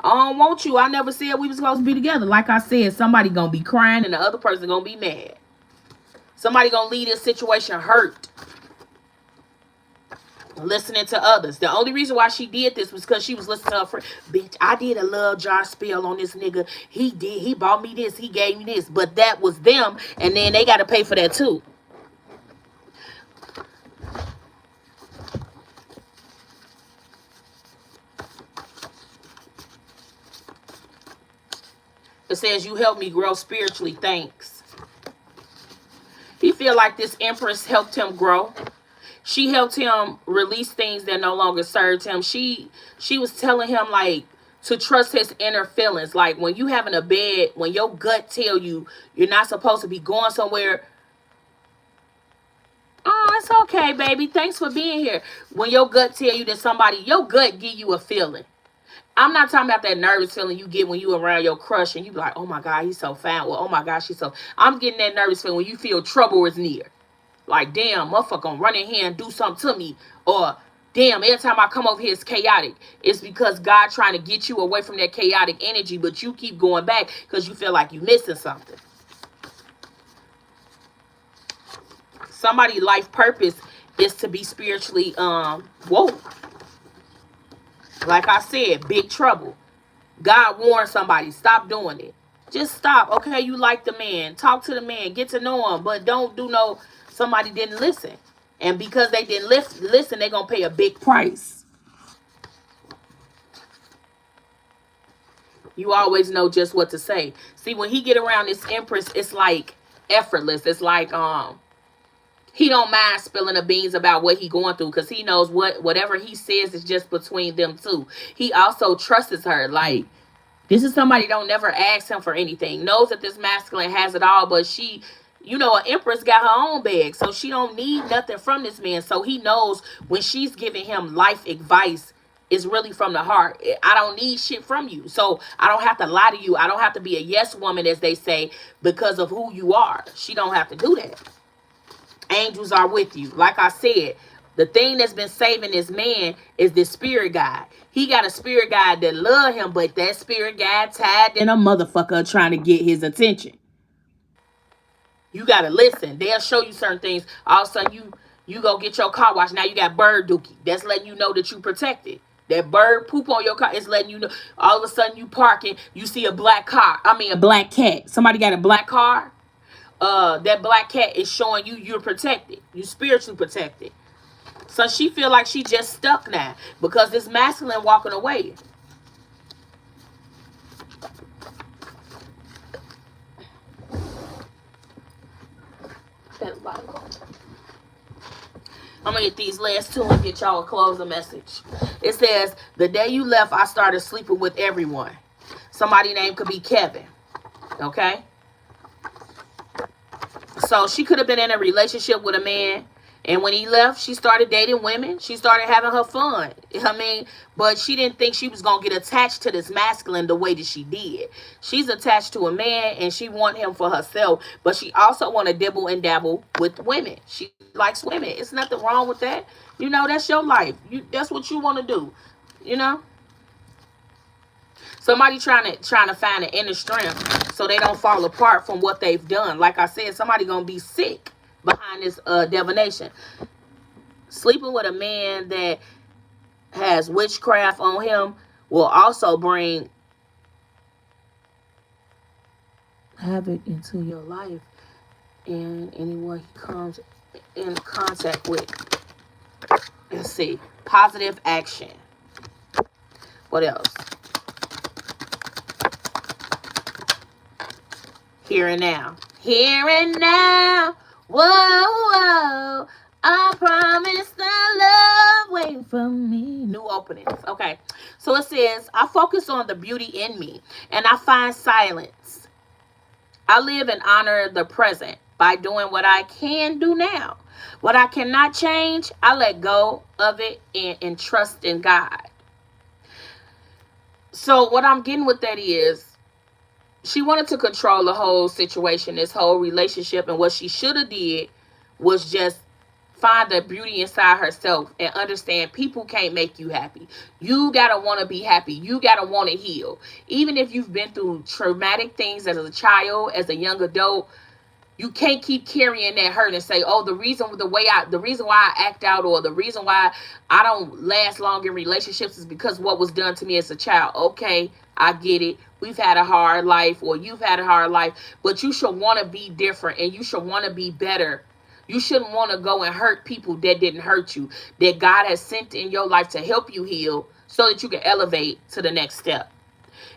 I don't want you. I never said we was supposed to be together. Like I said, somebody gonna be crying and the other person gonna be mad. Somebody gonna leave this situation hurt. Listening to others. The only reason why she did this was because she was listening to her friend. Bitch, I did a love jar spell on this nigga. He bought me this. He gave me this. But that was them. And then they got to pay for that too. It says, you helped me grow spiritually. Thanks. He feel like this Empress helped him grow. She helped him release things that no longer served him. She was telling him, like, to trust his inner feelings. Like, when you having a bed, when your gut tell you you're not supposed to be going somewhere. Oh, it's okay, baby. Thanks for being here. When your gut tell you that your gut give you a feeling. I'm not talking about that nervous feeling you get when you around your crush and you be like, oh my God, he's so fine. Well, oh my gosh, she's so. I'm getting that nervous feeling when you feel trouble is near. Like, damn, motherfucker gonna run in here and do something to me. Or, damn, every time I come over here, it's chaotic. It's because God trying to get you away from that chaotic energy, but you keep going back because you feel like you're missing something. Somebody's life purpose is to be spiritually woke. Like I said, big trouble. God warned somebody, stop doing it. Just stop. Okay, you like the man. Talk to the man. Get to know him. But don't do no... Somebody didn't listen. And because they didn't listen, they're going to pay a big price. You always know just what to say. See, when he get around this Empress, it's like effortless. It's like he don't mind spilling the beans about what he going through because he knows whatever he says is just between them two. He also trusts her. Like, this is somebody don't never ask him for anything. Knows that this masculine has it all, but she... You know, an Empress got her own bag, so she don't need nothing from this man. So he knows when she's giving him life advice, it's really from the heart. I don't need shit from you, so I don't have to lie to you. I don't have to be a yes woman, as they say, because of who you are. She don't have to do that. Angels are with you. Like I said, the thing that's been saving this man is this spirit guide. He got a spirit guide that love him, but that spirit guide tied in a motherfucker trying to get his attention. You got to listen. They'll show you certain things. All of a sudden, you go get your car washed. Now you got bird dookie. That's letting you know that you protected. That bird poop on your car is letting you know. All of a sudden, you parking. You see a black cat. Somebody got a black car. That black cat is showing you you're protected. You spiritually protected. So she feel like she just stuck now. Because this masculine walking away. Pass by the car. I'm gonna get these last two and get y'all a closing message. It says, the day you left, I started sleeping with everyone. Somebody name could be Kevin. Okay? So she could have been in a relationship with a man, and when he left, she started dating women. She started having her fun. I mean, but she didn't think she was going to get attached to this masculine the way that she did. She's attached to a man, and she want him for herself, but she also want to dibble and dabble with women. She likes women. It's nothing wrong with that. You know, that's your life. That's what you want to do, you know? Somebody trying to find an inner strength so they don't fall apart from what they've done. Like I said, somebody gonna be sick behind this divination. Sleeping with a man that has witchcraft on him will also bring havoc into your life and anyone he comes in contact with. Let's see. Positive action. What else? Here and now. Here and now. Whoa, whoa. I promise the love waiting for me. New openings. Okay. So it says, I focus on the beauty in me and I find silence. I live and honor the present by doing what I can do now. What I cannot change, I let go of it and trust in God. So what I'm getting with that is, she wanted to control the whole situation, this whole relationship, and what she should have did was just find the beauty inside herself and understand people can't make you happy. You gotta want to be happy. You gotta want to heal. Even if you've been through traumatic things as a child, as a young adult, you can't keep carrying that hurt and say, oh, the reason why I act out, or the reason why I don't last long in relationships is because what was done to me as a child. Okay, I get it. We've had a hard life, or you've had a hard life, but you should want to be different and you should want to be better. You shouldn't want to go and hurt people that didn't hurt you, that God has sent in your life to help you heal so that you can elevate to the next step.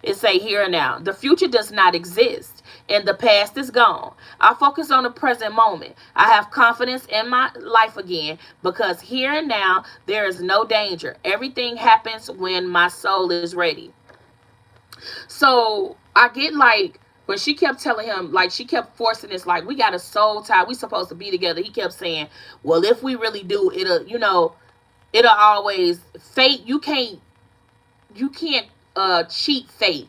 It say here and now. The future does not exist and the past is gone. I focus on the present moment. I have confidence in my life again because here and now there is no danger. Everything happens when my soul is ready. So I get like, when she kept telling him, like she kept forcing this, like, we got a soul tie, we supposed to be together. He kept saying, well, if we really do, it'll always, fate, you can't cheat fate.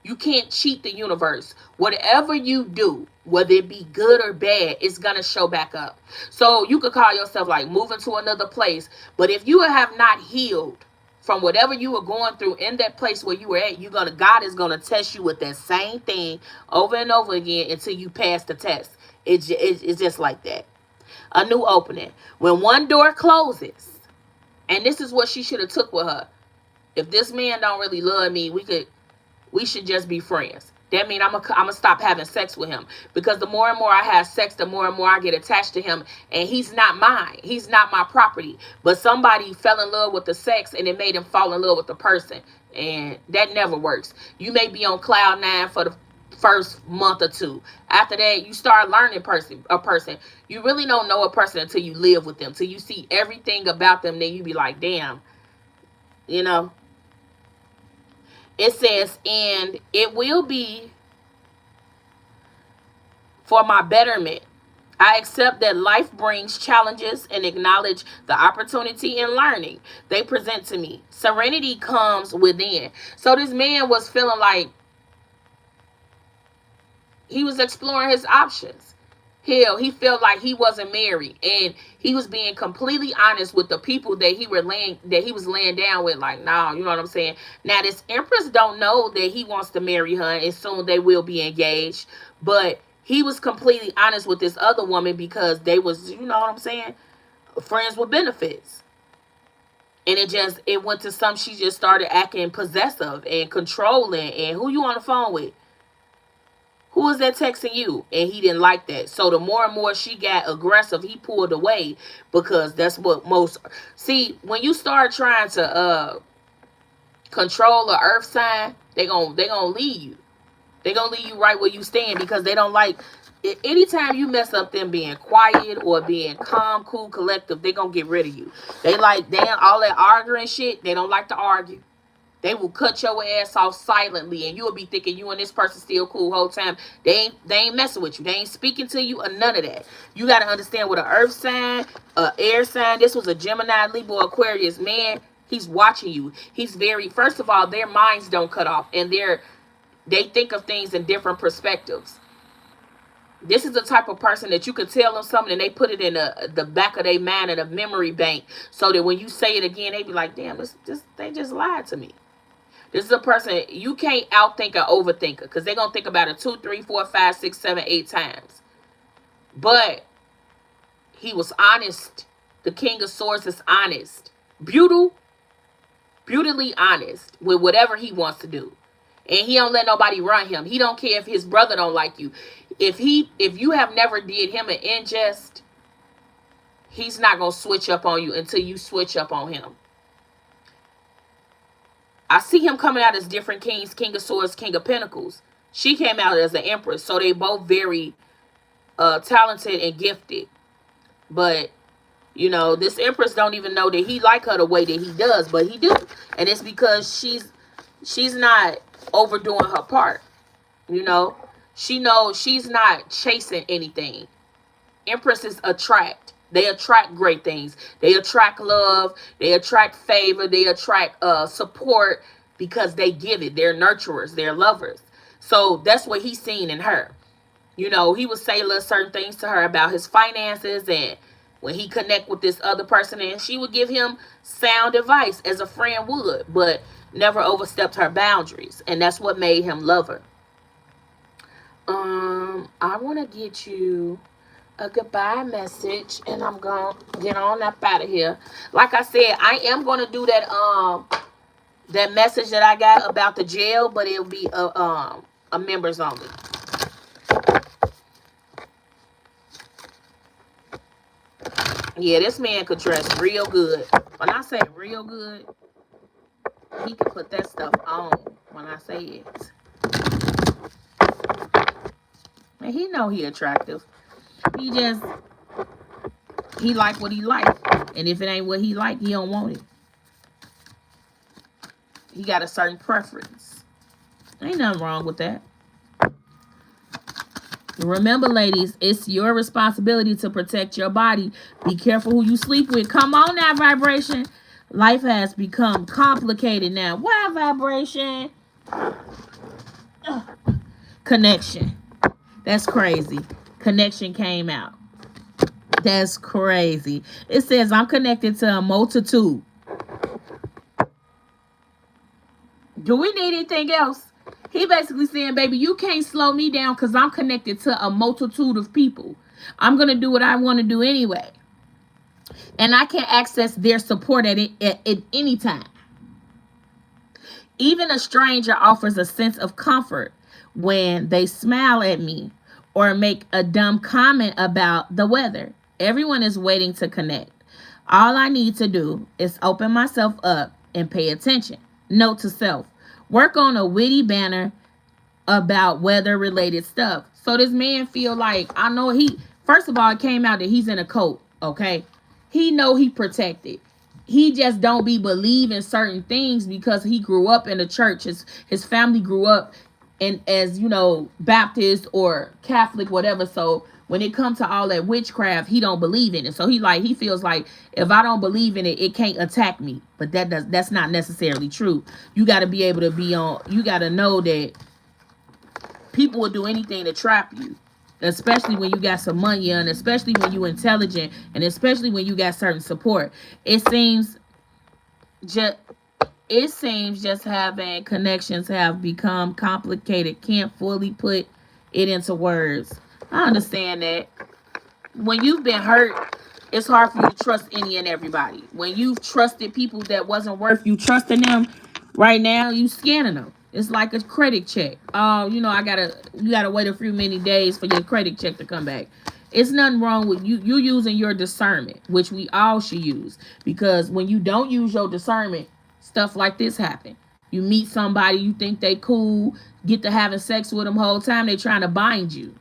You can't cheat the universe. Whatever you do, whether it be good or bad, it's going to show back up. So you could call yourself like moving to another place. But if you have not healed from whatever you were going through in that place where you were at, God is going to test you with that same thing over and over again until you pass the test. It's just like that. A new opening. When one door closes, and this is what she should have took with her. If this man don't really love me, we should just be friends. That means I'm gonna stop having sex with him, because the more and more I have sex, the more and more I get attached to him, and he's not mine. He's not my property. But somebody fell in love with the sex and it made him fall in love with the person, and that never works. You may be on cloud 9 for the first month or two. After that, you start learning a person. You really don't know a person until you live with them, till you see everything about them. Then you be like, damn, you know. It says, and it will be for my betterment. I accept that life brings challenges and acknowledge the opportunity and learning they present to me. Serenity comes within. So this man was feeling like he was exploring his options. Hell, he felt like he wasn't married, and he was being completely honest with the people that he was laying down with. Like, nah, you know what I'm saying? Now, this Empress don't know that he wants to marry her, and soon they will be engaged. But he was completely honest with this other woman because they was, you know what I'm saying, friends with benefits. And it went to some, she just started acting possessive and controlling. And who you on the phone with? Who is that texting you? And he didn't like that. So the more and more she got aggressive, he pulled away, because that's what most... See, when you start trying to control the earth sign, they gonna leave you. They gonna leave you right where you stand, because they don't like anytime you mess up them being quiet or being calm, cool, collective, they gonna get rid of you. They like, damn, all that arguing shit. They don't like to argue. They will cut your ass off silently, and you'll be thinking you and this person still cool whole time. They ain't messing with you. They ain't speaking to you or none of that. You got to understand what an earth sign, air sign. This was a Gemini, Libra, Aquarius man. He's watching you. He's very, first of all, their minds don't cut off, and they think of things in different perspectives. This is the type of person that you could tell them something and they put it in the back of their mind in a memory bank, so that when you say it again, they be like, damn, they just lied to me. This is a person you can't outthink or overthink her, because they're going to think about it 2, 3, 4, 5, 6, 7, 8 times. But he was honest. The King of Swords is honest. Beautifully honest with whatever he wants to do. And he don't let nobody run him. He don't care if his brother don't like you. If you have never did him an ingest, he's not going to switch up on you until you switch up on him. I see him coming out as different kings, King of Swords, King of Pentacles. She came out as an Empress, so they both very talented and gifted. But, you know, this Empress don't even know that he like her the way that he does, but he do. And it's because she's not overdoing her part, you know. She knows she's not chasing anything. Empresses attract. They attract great things. They attract love. They attract favor. They attract support because they give it. They're nurturers. They're lovers. So that's what he's seen in her. You know, he would say certain things to her about his finances, and when he connect with this other person, and she would give him sound advice as a friend would, but never overstepped her boundaries. And that's what made him love her. I want to get you a goodbye message, and I'm gonna get on up out of here. Like I said, I am gonna do that message that I got about the jail, but it'll be a members only. Yeah, this man could dress real good. When I say real good, he can put that stuff on. When I say it, and he know he attractive. He like what he like. And if it ain't what he like, he don't want it. He got a certain preference. Ain't nothing wrong with that. Remember, ladies, it's your responsibility to protect your body. Be careful who you sleep with. Come on now, vibration. Life has become complicated now. Why vibration? Connection. That's crazy. Connection came out. That's crazy. It says, I'm connected to a multitude. Do we need anything else? He basically saying, baby, you can't slow me down because I'm connected to a multitude of people. I'm going to do what I want to do anyway. And I can access their support at any time. Even a stranger offers a sense of comfort when they smile at me or make a dumb comment about the weather. Everyone is waiting to connect. All I need to do is open myself up and pay attention. Note to self. Work on a witty banner about weather-related stuff. So this man feel like, I know first of all, it came out that he's in a cult, okay? He know he protected. He just don't be believing certain things because he grew up in the church. His family grew up as, you know, Baptist or Catholic, whatever. So when it comes to all that witchcraft, he don't believe in it. So he feels like, if I don't believe in it, it can't attack me. But that's not necessarily true. You got to be able to you got to know that people will do anything to trap you, especially when you got some money, and especially when you're intelligent, and especially when you got certain support. It seems just having connections have become complicated. Can't fully put it into words. I understand that. When you've been hurt, it's hard for you to trust any and everybody. When you've trusted people that wasn't worth you trusting them, right now you scanning them. It's like a credit check. Oh, you know, you gotta wait a few many days for your credit check to come back. It's nothing wrong with you using your discernment, which we all should use. Because when you don't use your discernment, stuff like this happen. You meet somebody, you think they cool, get to having sex with them whole time, they trying to bind you.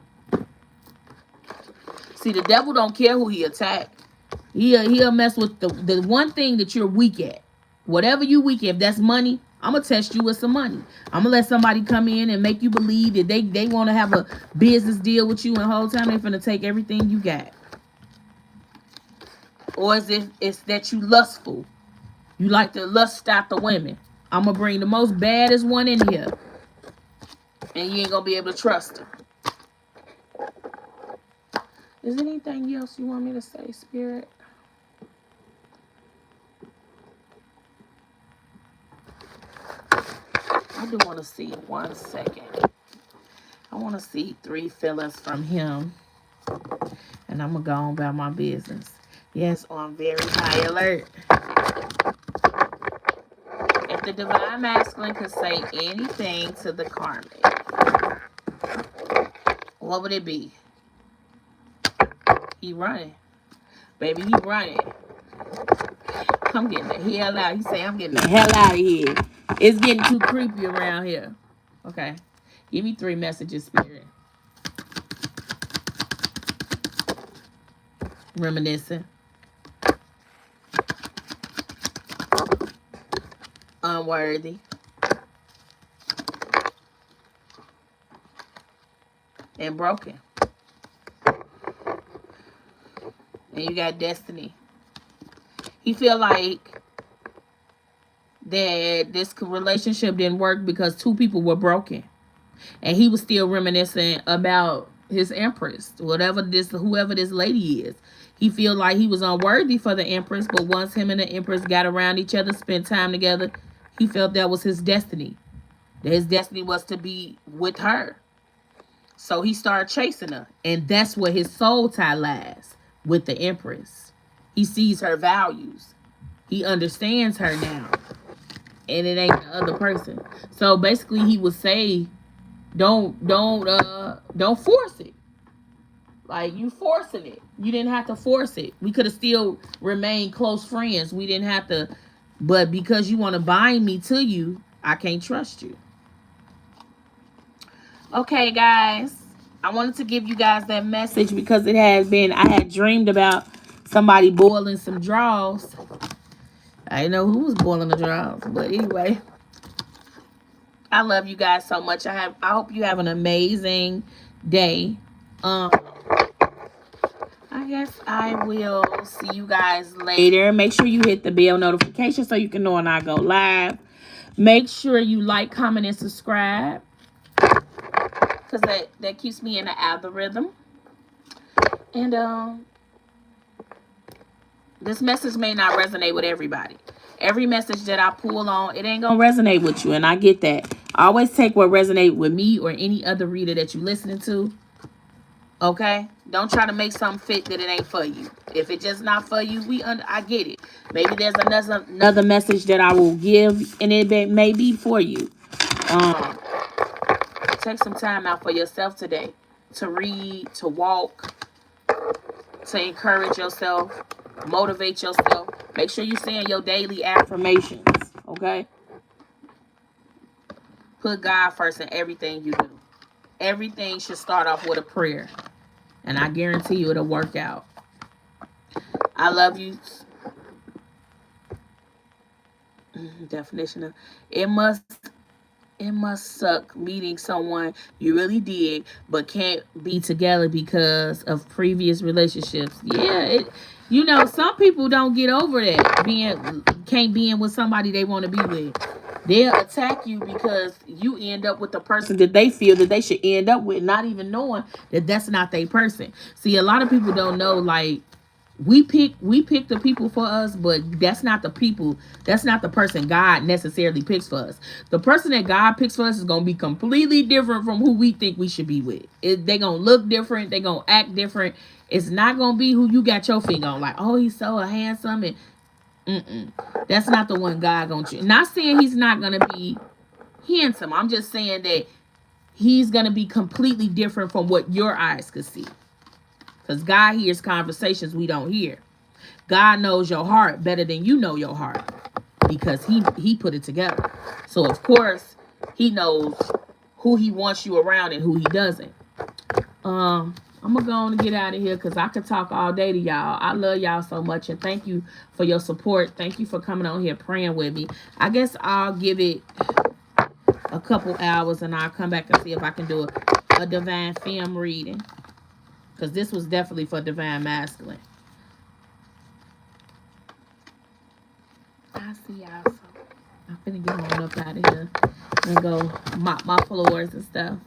See, the devil don't care who he attack. He'll mess with the one thing that you're weak at. Whatever you weak at, if that's money, I'm gonna test you with some money. I'm gonna let somebody come in and make you believe that they want to have a business deal with you, and the whole time they're gonna take everything you got. Or is it's that you lustful? You like to lust after women. I'm gonna bring the most baddest one in here, and you ain't gonna be able to trust her. Is there anything else you want me to say, Spirit? I do want to see 1 second. I want to see 3 feelings from him. And I'm going to go on about my business. Yes, on very high alert. If the divine masculine could say anything to the karmic, what would it be? He running. Baby, he running. I'm getting the hell out. He say, I'm getting the hell out of here. It's getting too creepy around here. Okay. Give me 3 messages, Spirit. Reminiscing. Unworthy. And broken. And you got destiny. He feel like that this relationship didn't work because 2 people were broken. And he was still reminiscing about his empress, whoever this lady is. He feel like he was unworthy for the empress, but once him and the empress got around each other, spent time together, he felt that was his destiny. That his destiny was to be with her. So he started chasing her. And that's where his soul tie lies, with the empress. He sees her values. He understands her now. And it ain't the other person. So basically he would say, don't force it. Like, you forcing it. You didn't have to force it. We could have still remained close friends. We didn't have to. But because you want to bind me to you, I can't trust you. Okay, guys. I wanted to give you guys that message because I had dreamed about somebody boiling some draws. I didn't know who was boiling the draws. But anyway. I love you guys so much. I hope you have an amazing day. I guess I will see you guys later. Make sure you hit the bell notification so you can know when I go live. Make sure you like, comment, and subscribe. Because that keeps me in the algorithm. And this message may not resonate with everybody. Every message that I pull on, it ain't going to resonate with you. And I get that. I always take what resonates with me or any other reader that you're listening to. Okay? Don't try to make something fit that it ain't for you. If it's just not for you, I get it. Maybe there's another message that I will give, and it may be for you. Take some time out for yourself today. To read, to walk, to encourage yourself, motivate yourself. Make sure you're saying your daily affirmations. Okay? Put God first in everything you do. Everything should start off with a prayer. And I guarantee you it'll work out. I love you. Definition of it must suck meeting someone you really did but can't be together because of previous relationships. Yeah, some people don't get over that. Can't be in with somebody they want to be with. They'll attack you because you end up with the person that they feel that they should end up with, not even knowing that that's not their person. See, a lot of people don't know, like, we pick the people for us, but that's not the people. That's not the person God necessarily picks for us. The person that God picks for us is going to be completely different from who we think we should be with. They're going to look different. They're going to act different. It's not going to be who you got your finger on. Like, oh, he's so handsome and that's not the one God gonna choose. Not saying he's not gonna be handsome. I'm just saying that he's gonna be completely different from what your eyes could see. Because God hears conversations we don't hear. God knows your heart better than you know your heart. Because he put it together. So of course he knows who he wants you around and who he doesn't. I'm going to go on and get out of here because I could talk all day to y'all. I love y'all so much, and thank you for your support. Thank you for coming on here praying with me. I guess I'll give it a couple hours, and I'll come back and see if I can do a divine film reading, because this was definitely for divine masculine. I'll see y'all. So I'm finna get on up out of here and go mop my floors and stuff.